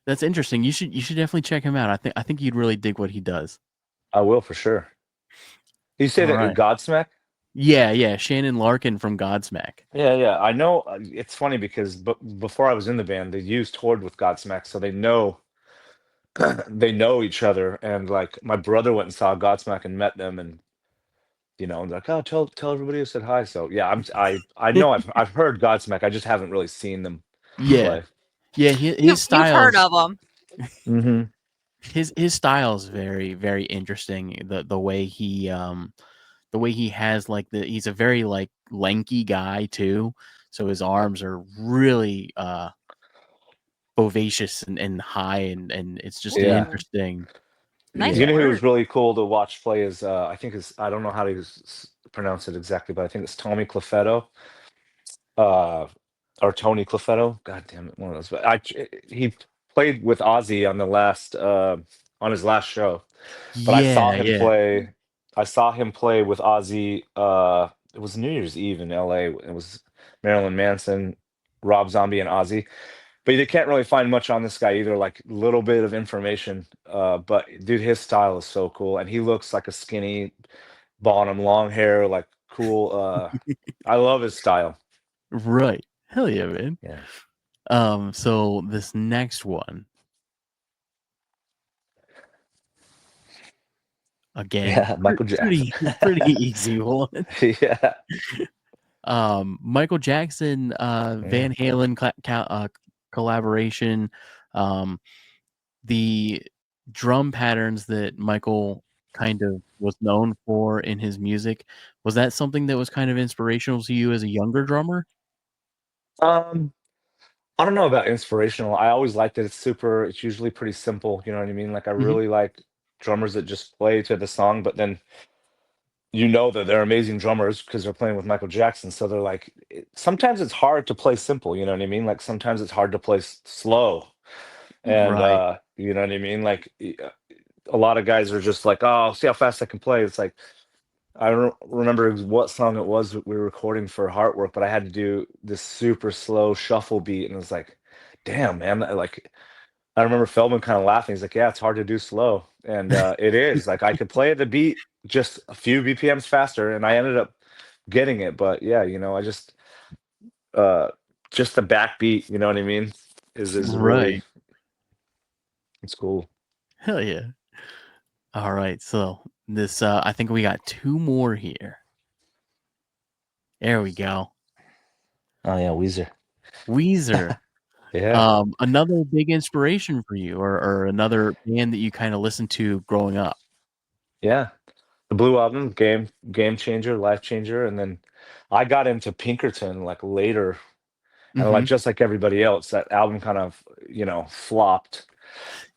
that's interesting. You should definitely check him out. I think you'd really dig what he does. I will for sure. You say All that right. Godsmack? Yeah, Shannon Larkin from Godsmack. Yeah. I know. It's funny because before I was in the band, they used toured with Godsmack, so they know they know each other. And like my brother went and saw Godsmack and met them, and and like, oh, tell everybody I said hi. So yeah, I know I've heard Godsmack. I just haven't really seen them Yeah. play. Yeah, his You've heard styles of them. Hmm. his style is very very interesting. The way he has like he's a very like lanky guy too. So his arms are really bovacious and high and it's just an Yeah. Ooh, interesting. nice You Yeah. know who was word. really cool to watch play is I don't know how to pronounce it exactly, but I think it's Tommy Clufetto. Uh, or Tony Clufetto. God damn it, one of those. But he played with Ozzy on his last show. But I saw Yeah, him yeah. play. I saw him play with Ozzy. It was New Year's Eve in L.A. It was Marilyn Manson, Rob Zombie, and Ozzy. But you can't really find much on this guy either. Like little bit of information. But dude, his style is so cool, and he looks like a skinny bottom, long hair, like cool. I love his style. Right. Hell yeah, man. Yeah. So this next one, again, Yeah, Michael Jackson. pretty pretty easy one. Yeah, Michael Jackson, yeah. Van Halen collaboration, um, the drum patterns that Michael kind of was known for in his music, was that something that was kind of inspirational to you as a younger drummer? Um, I don't know about inspirational. I always liked it. It's usually pretty simple. You know what I mean? Like I Mhm. really like drummers that just play to the song, but then that they're amazing drummers because they're playing with Michael Jackson. So they're like, sometimes it's hard to play simple. You know what I mean? Like sometimes it's hard to play slow, and Right. you know what I mean? Like a lot of guys are just like, oh, see how fast I can play. It's like I don't remember what song it was that we were recording for Heartwork, but I had to do this super slow shuffle beat, and it was like, damn, man. Like I remember Feldman kind of laughing. He's like, yeah, it's hard to do slow, and it is. Like I could play the beat just a few BPMs faster, and I ended up getting it. But yeah, uh, just the backbeat. You know what I mean? Is really Right. it's cool. Hell yeah. All right. So this I think we got two more here. There we go. Oh yeah, Weezer. Weezer. Yeah, Another big inspiration for you or another band that you kind of listened to growing up. yeah. The Blue Album, game changer, life changer, and then I got into Pinkerton like later, and like Mhm. just like everybody else, that album kind of flopped,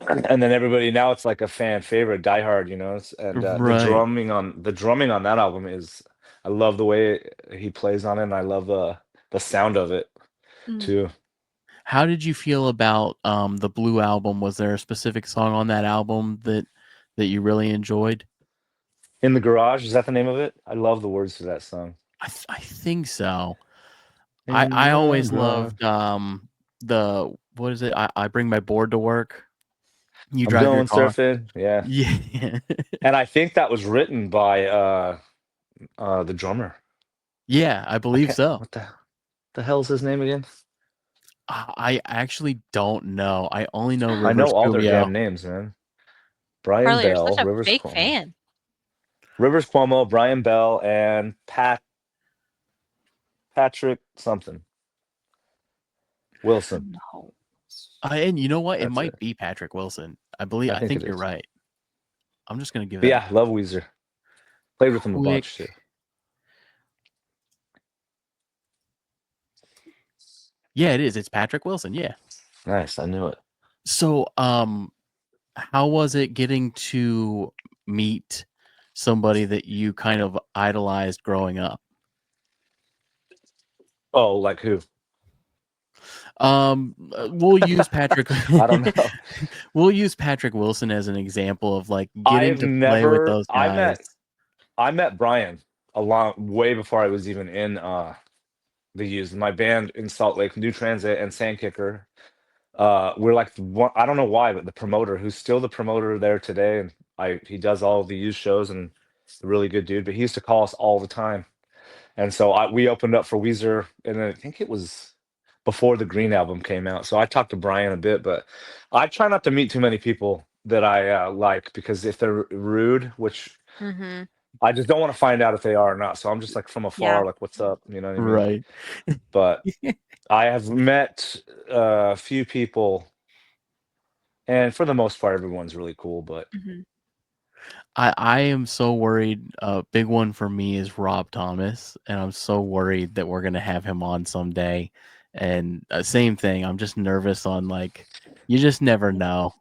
and then everybody now it's like a fan favorite, Die Hard, and Right. the drumming on that album is, I love the way he plays on it, and I love the sound of it Mm. too. How did you feel about the Blue Album? Was there a specific song on that album that you really enjoyed? In the Garage, is that the name of it? I love the words to that song. I think so. I In I the always Garage. loved the what is it? I bring my board to work. You I'm drive your going car. surfing. Yeah. Yeah. And I think that was written by the drummer. Yeah, I I believe can't so. what the hell's his name again? I actually don't know. I only know I Rivers know all their Cuomo. damn names, man. Brian Harley, you're such Bell, a fake fan. Rivers Cuomo, Brian Bell, and Patrick something. Wilson. No. And you know what? It That's might it. be Patrick Wilson. I I think it think you're is. right. I'm just gonna give But that a yeah, love Weezer. Played with him a quick. bunch too. Yeah, it is. It's Patrick Wilson. Yeah. Nice, I knew it. So, how was it getting to meet somebody that you kind of idolized growing up? Oh, like who? We'll use Patrick. I don't know. We'll use Patrick Wilson as an example of like getting I've to play with never. those guys. I met Brian a long way before I was even in the Used. My band in Salt Lake, New Transit and Sandkicker. We're like one, I don't know why, but the promoter, who's still the promoter there today, and he does all the Used shows and a really good dude. But he used to call us all the time, and so we opened up for Weezer, and then I think it was before the Green album came out. So I talked to Brian a bit, but I try not to meet too many people that I like, because if they're rude, which Mm-hmm. I just don't want to find out if they are or not. So I'm just like from afar, Yeah. like, what's up? You know what I mean? Right. But I have met a few people, and for the most part, everyone's really cool. But Mm-hmm. I am so worried. A big one for me is Rob Thomas, and I'm so worried that we're gonna have him on someday. And same thing. I'm just nervous on like, you just never know.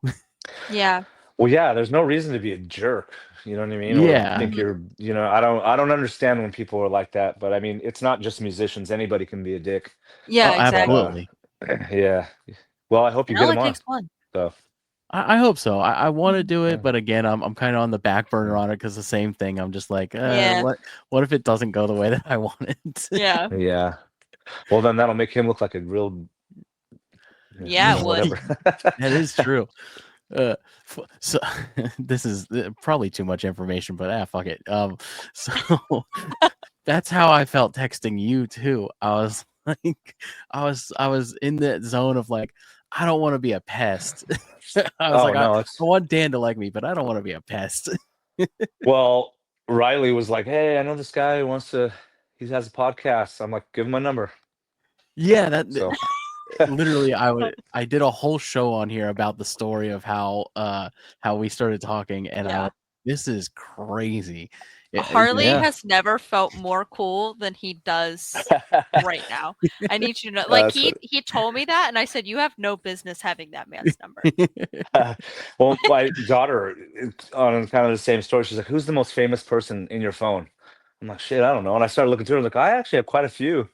Yeah. well, yeah, there's no reason to be a jerk. You know what I mean? Or Yeah. think you're, I don't understand when people are like that. But I mean, it's not just musicians. Anybody can be a dick. Yeah, Oh, exactly. absolutely. Yeah. Well, I hope you It get only him on. takes one. So I hope so. I want to do yeah. it, but again, I'm kind of on the back burner Yeah. on it because the same thing. I'm just like, Yeah. what if it doesn't go the way that I want it? Yeah. Yeah. Well, then that'll make him look like a real, Yeah, it would. whatever. That is true. So this is probably too much information, but fuck it. So that's how I felt texting you too. I was like, I was in that zone of like, I don't want to be a pest. I was Oh like, I no, it's want Dan to like me, but I don't want to be a pest. well. Riley was like, "Hey, I know this guy who wants to. He has a podcast." I'm like, "Give him my number." Yeah, that So literally I did a whole show on here about the story of how we started talking, and Yeah. this is crazy. Harley Yeah. has never felt more cool than he does right now. I need you to know. Like That's he told me that, and I said, "You have no business having that man's number." well, my daughter, on kind of the same story, she's like, "Who's the most famous person in your phone?" I'm like, "Shit, I don't know." And I started looking through. I'm like, "I actually have quite a few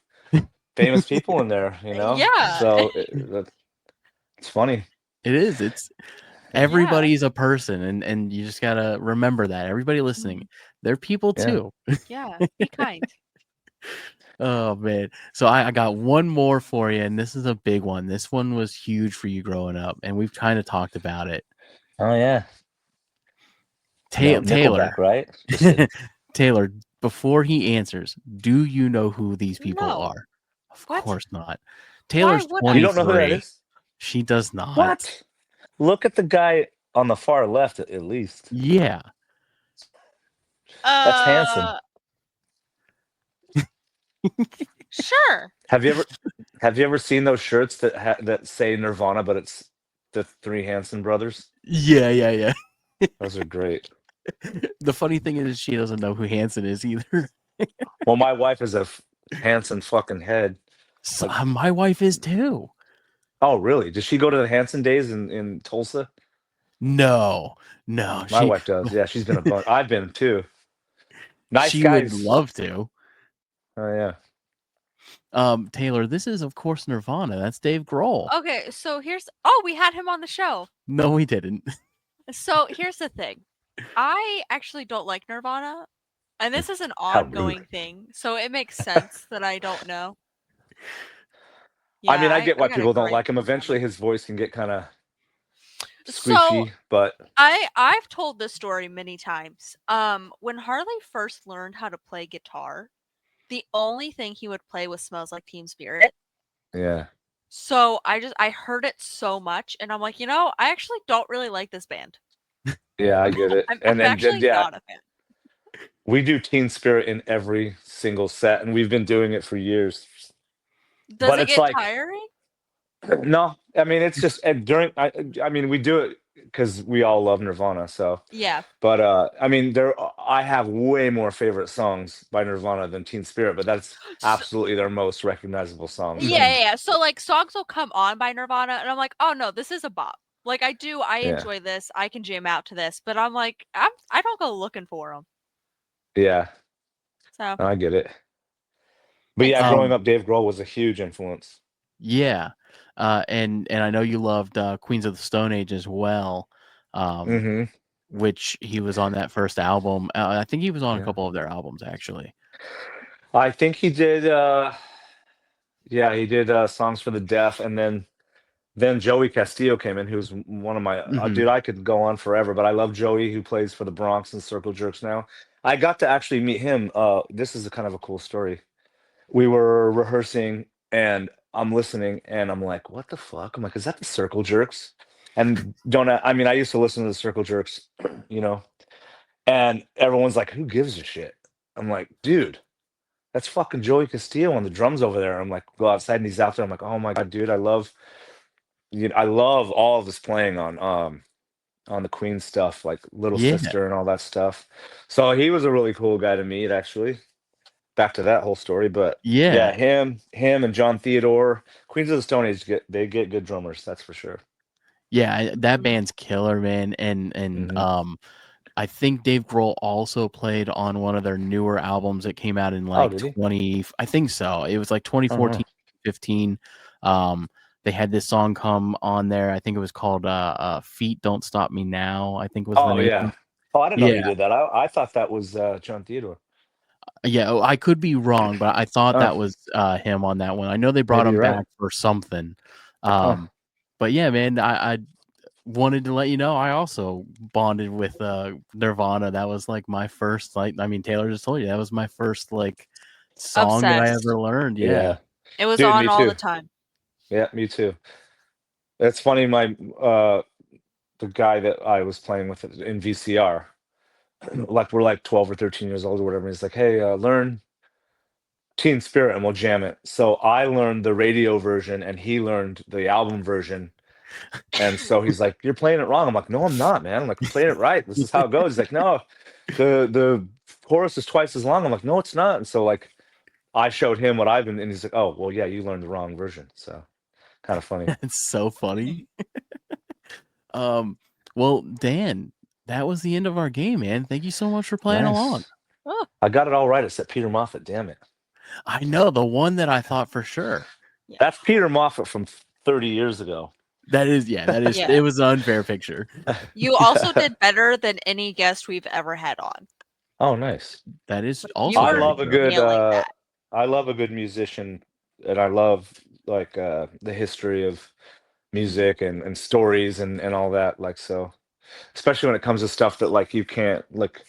famous people in there, you know." Yeah. So it's funny. It is. It's everybody's a person, and you just gotta remember that. Everybody listening, they're people Yeah. too. Yeah. Be kind. Oh man. So I got one more for you, and this is a big one. This one was huge for you growing up, and we've kind of talked about it. Oh yeah. Taylor, Nickelback, right? Just kidding. Taylor, before he answers, do you know who these people No. are? Of What? course not. Taylor's would I? You don't know who that 23. is? She does not. What? Look at the guy on the far left, at least. Yeah. That's Hanson. Sure. Have you ever seen those shirts that say Nirvana, but it's the three Hanson brothers? Yeah. Those are great. The funny thing is, she doesn't know who Hanson is either. Well, my wife is a Hanson fucking head. So, my wife is too. Oh, really? Does she go to the Hanson days in Tulsa? No. My wife does. Yeah, she's been a bunch. I've been too. Nice she guys. would love to. Oh yeah. Taylor, this is of course Nirvana. That's Dave Grohl. Okay, so we had him on the show. No, we didn't. So here's the thing. I actually don't like Nirvana, and this is an How rude. ongoing thing, so it makes sense that I don't know. I mean, I Yeah, get why got a people don't great like him. number. Eventually, his voice can get kind of So screechy, but I've told this story many times. When Harley first learned how to play guitar, the only thing he would play was "Smells Like Teen Spirit." yeah. So I heard it so much, and I'm like, I actually don't really like this band. Yeah, I get it. I'm actually yeah, not a fan. we do Teen Spirit in every single set, and we've been doing it for years. Does But it it's get like, tiring? no, I mean, it's just and I mean, we do it because we all love Nirvana. So, Yeah. but I mean, I have way more favorite songs by Nirvana than Teen Spirit, but that's absolutely their most recognizable song. So. Yeah. So like songs will come on by Nirvana, and I'm like, oh no, this is a bop. Like I do, I Yeah. enjoy this. I can jam out to this, but I'm like, I don't go looking for them. Yeah, So I get it. But thanks, yeah, man. growing up, Dave Grohl was a huge influence. Yeah. And I know you loved Queens of the Stone Age as well. Um, Hmm. which he was on that first album. I think he was on a Yeah. couple of their albums actually. I think he did. Yeah, he did songs for the deaf, and then Joey Castillo came in, who's one of my Mhm. dude. I could go on forever, but I love Joey, who plays for the Bronx and Circle Jerks now. I got to actually meet him. This is a kind of a cool story. We were rehearsing, and I'm listening, and I'm like, "What the fuck?" I'm like, "Is that the Circle Jerks?" And don't I mean, I used to listen to the Circle Jerks, you know, and everyone's like, "Who gives a shit?" I'm like, "Dude, that's fucking Joey Castillo on the drums over there." I'm like, go outside, and he's out there. I'm like, "Oh my god, dude, I love all of his playing on the Queen stuff, like Little Yeah. Sister and all that stuff." So he was a really cool guy to meet, actually. Back to that whole story, but yeah, Yeah. him and John Theodore, Queens of the Stone Age get good drummers, that's for sure. Yeah, that Mhm. band's killer, man. And Hmm. I think Dave Grohl also played on one of their newer albums that came out in Oh, like did he? 20, I think so. It was like Oh, wow. 2014, 15. They had this song come on there. I think it was called Feet Don't Stop Me Now, I think was the Oh, name. yeah. Oh, I didn't know he Yeah. did that. I thought that was John Theodore. Yeah, I could be wrong, but I thought Oh, that was him on that one. I know they brought maybe him you're right. back for something. Huh. But yeah, man, I wanted to let you know I also bonded with Nirvana. That was like my first, like, I mean, Taylor just told you that was my first like song that I Obsessed. ever learned. Yeah. Yeah. It was Dude, on me all the too. time. Yeah, me too. It's funny, the guy that I was playing with in VCR, like we're like 12 or 13 years old or whatever. He's like, "Hey, learn Teen Spirit and we'll jam it." So I learned the radio version and he learned the album version. And so he's like, "You're playing it wrong." I'm like, "No, I'm not, man. I'm like, I'm playing it right. This is how it goes." He's like, "No, the chorus is twice as long." I'm like, "No, it's not." And so like I showed him what I've been, and he's like, "Oh, well, yeah, you learned the wrong version." So kind of funny. It's so funny. Um, well, Dan, that was the end of our game, man. Thank you so much for playing along. Nice. Oh, I got it all right. It said Peter Moffat. Damn it. I know the one that I thought for sure. yeah. That's Peter Moffat from 30 years ago. That is, Yeah. it was an unfair picture. You also did better than any guest we've ever had on. Oh, nice. That is Like you also I were very love a true. good nailing that. I love a good musician, and I love like the history of Mhm. music and stories and all that, like, so especially when it comes to stuff that like you can't like,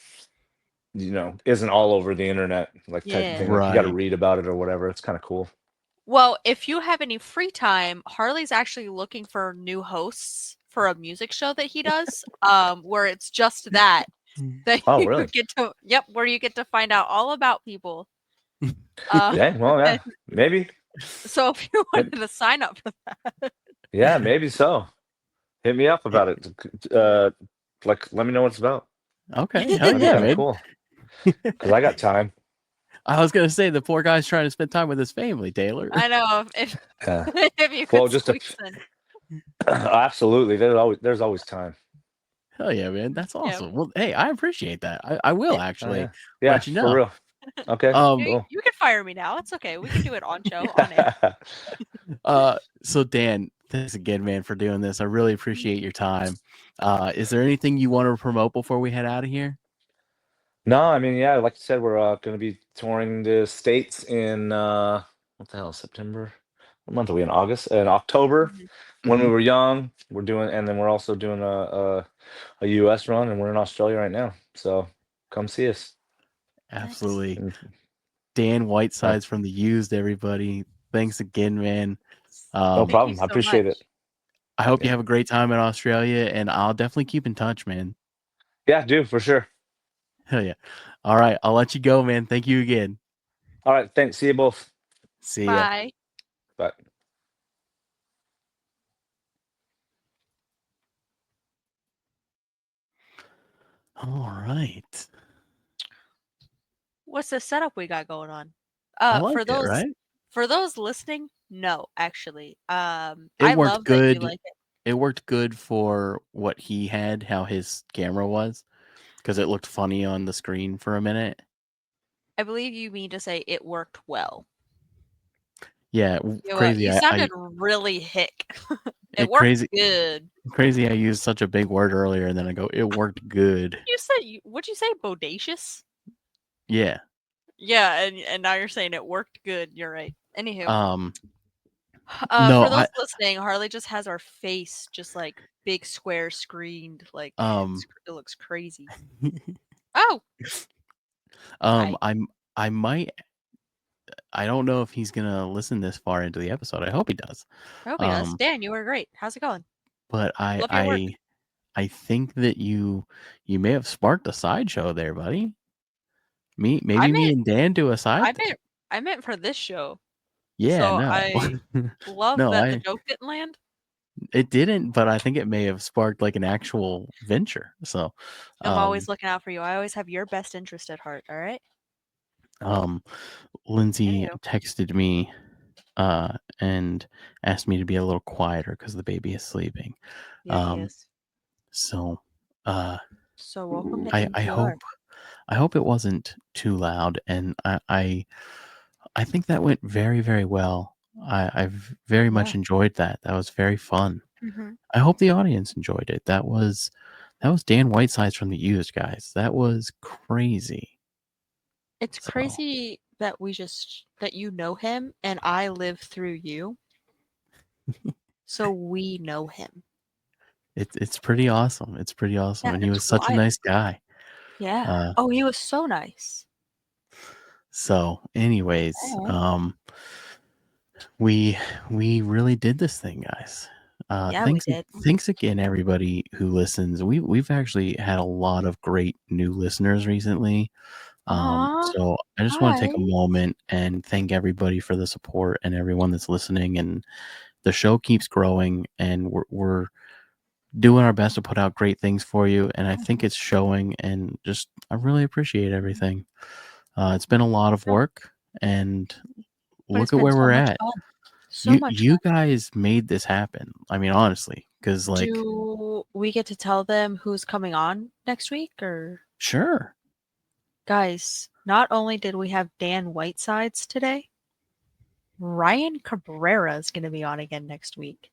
isn't all over the internet, like, type of Yeah. thing, like you got to Right. read about it or whatever. It's kind of cool. Well, if you have any free time, Harley's actually looking for new hosts for a music show that he does, where it's just that Oh, you really? get to, yep, where you get to find out all about people. Uh, Dang, well, yeah, maybe. so if you May- wanted to sign up for that, yeah, maybe so. Hit me up about it. Like, let me know what it's about. Okay. Hell That'd be yeah, kind of man. cool because I got time. I was gonna say the poor guy's trying to spend time with his family, Taylor. I know if Yeah. if you Well, could just a squeeze in, absolutely. There's always time. Hell yeah, man. That's yeah, awesome. Well, hey, I appreciate that. I will Oh, actually yeah. Yeah, let you for know. real. Okay, Um, you cool. you can fire me now. It's okay. We can do it on show on air. so Dan, thanks again, man, for doing this. I really appreciate your time. Is there anything you want to promote before we head out of here? No, I mean, yeah, like you said, we're going to be touring the States in what the hell, September? What month are we in? August? In October. Mhm. When we Hmm. were young, we're doing, and then we're also doing a US run, and we're in Australia right now. So come see us. Nice. Absolutely. And, Dan uh, Whitesides from The Used, everybody. Thanks again, man. no Thank you problem. I so appreciate it. much. I hope you Yeah. have a great time in Australia, and I'll definitely keep in touch, man. Yeah, do for sure. Hell yeah. All right. I'll let you go, man. Thank you again. All right. Thanks. See you both. See ya. Bye. Bye. All right. What's the setup we got going on? I For liked it, those right? for those listening, no, actually. It I worked love that you good. like it. it worked good for what he had, how his camera was, because it looked funny on the screen for a minute. I believe you mean to say it worked well. Yeah, crazy. You I sounded really hick. It it worked crazy good. crazy. I used such a big word earlier, and then I go, it worked good. What'd you say? Bodacious? Yeah. Yeah, and now you're saying it worked good. You're right. Anywho, No, for those listening, Harley just has our face just like big square screened. Like it looks crazy. Oh, hi. I might. I don't know if he's gonna listen this far into the episode. I hope he does. I hope he does. Dan, you were great. How's it going? But Love your work. I think that you may have sparked a sideshow there, buddy. Maybe me and Dan do a side thing. I meant for this show. Yeah, So no. I love No, that the joke didn't land. it didn't, but I think it may have sparked like an actual venture. So, I'm always looking out for you. I always have your best interest at heart. All right. Lindsay Anywho. texted me and asked me to be a little quieter because the baby is sleeping. Yeah, he is. So So welcome to I NPR. hope it wasn't too loud, and I think that went very, very well. I've very much enjoyed that. That was very fun. Mhm. I hope the audience enjoyed it. That was Dan Whitesides from The Used, guys. That was crazy. It's So crazy that that you know him and I live through you. So we know him. it's pretty awesome. It's pretty awesome, Yeah, and he it's was such a wild. nice guy. Yeah. Oh, he was so nice. So, anyways, Oh. we really did this thing, guys. Yeah, we did. Thanks again, everybody who listens. We've actually had a lot of great new listeners recently. Aw. So I just want to Hi. take a moment and thank everybody for the support and everyone that's listening. And the show keeps growing, and we're doing our best to put out great things for you. And I think it's showing. And just I really appreciate everything. It's been a lot of work, and But it's look at been where so we're much at. fun. So much You fun. guys made this happen. I mean, honestly, because like, Do we get to tell them who's coming on next week or sure, guys, not only did we have Dan Whitesides today, Ryan Cabrera is going to be on again next week.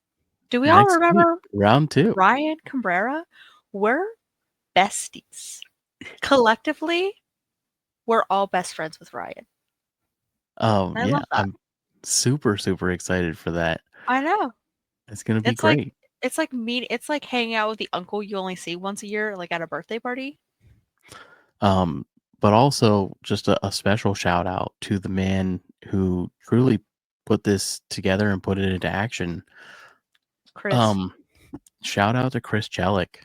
Do we all next week, remember round 2. Ryan Cabrera? We're besties. Collectively, we're all best friends with Ryan. I Yeah, love that. I'm super, super excited for that. I know. It's gonna be It's like great. it's like hanging out with the uncle you only see once a year, like at a birthday party. But also just a special shout out to the man who truly put this together and put it into action. Chris. Shout out to Chris Chelik.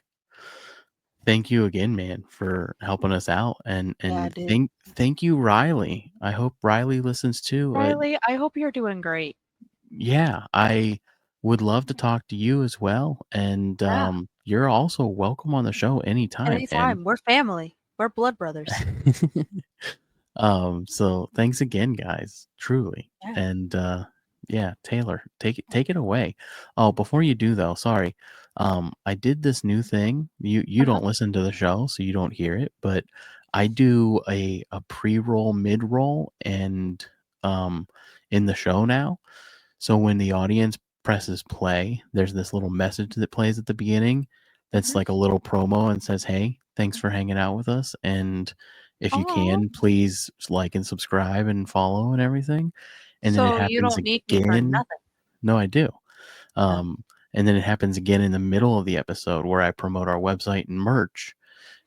Thank you again, man, for helping us out, and Yeah, dude. thank you, Riley. I hope Riley listens too. Riley, I hope you're doing great. Yeah, I would love to talk to you as well, and Yeah. you're also welcome on the show anytime, man. Anytime. We're family. We're blood brothers. So thanks again, guys, truly. Yeah. And yeah, Taylor, take it away. Oh, before you do though, sorry. I did this new thing. You Uh-huh. don't listen to the show, so you don't hear it, but I do a pre-roll, mid-roll, and in the show now. So when the audience presses play, there's this little message that plays at the beginning that's Mhm. like a little promo and says, "Hey, thanks for hanging out with us." And if you Aw. can, please like and subscribe and follow and everything. And then it So you happens don't need me for again. nothing. No, I do. Oh. And then it happens again in the middle of the episode where I promote our website and merch.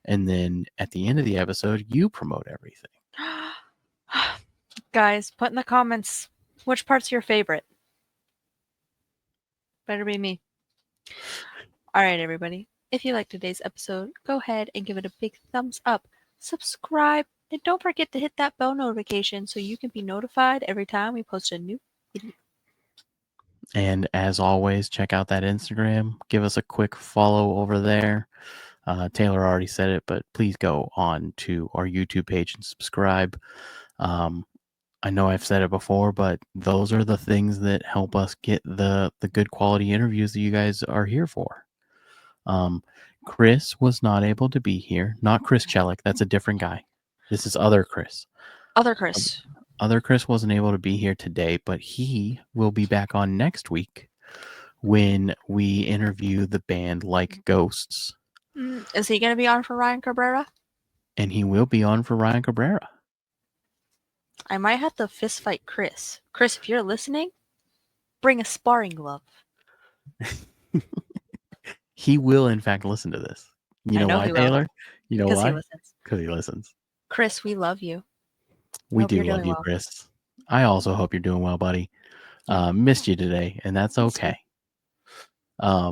And then at the end of the episode, you promote everything. Guys, put in the comments which part's your favorite. Better be me. All right, everybody. If you liked today's episode, go ahead and give it a big thumbs up, subscribe, and don't forget to hit that bell notification so you can be notified every time we post a new video. And as always, check out that Instagram. Give us a quick follow over there. Taylor already said it, but please go on to our YouTube page and subscribe. I know I've said it before, but those are the things that help us get the good quality interviews that you guys are here for. Chris was not able to be here. Not Chris Chelik. That's a different guy. This is other Chris. Other Chris. Other Chris wasn't able to be here today, but he will be back on next week when we interview the band Like Ghosts. Is he going to be on for Ryan Cabrera? And he will be on for Ryan Cabrera. I might have to fist fight Chris. Chris, if you're listening, bring a sparring glove. He will, in fact, listen to this. You I know know why, he will. Taylor? You know Because he why? listens. Because he listens. Chris, we love you. We Hope do you're love doing you, well. Chris. I also hope you're doing well, buddy. Yeah. Missed you today, and that's Missed you. okay. I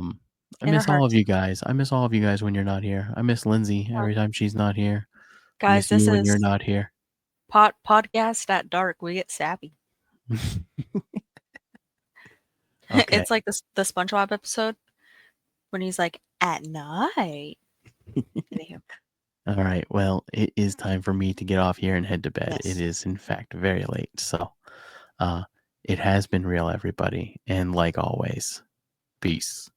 In our miss all of hearts. you guys. I miss all of you guys when you're not here. I miss Lindsay every time she's not here. I Guys, miss this you when you're is not here. podcast at dark. We get sappy. Okay. It's like the SpongeBob episode when he's like, at night. Anywho. All right. Well, it is time for me to get off here and head to bed. Yes. It is, in fact, very late. So, it has been real, everybody. And like always, peace.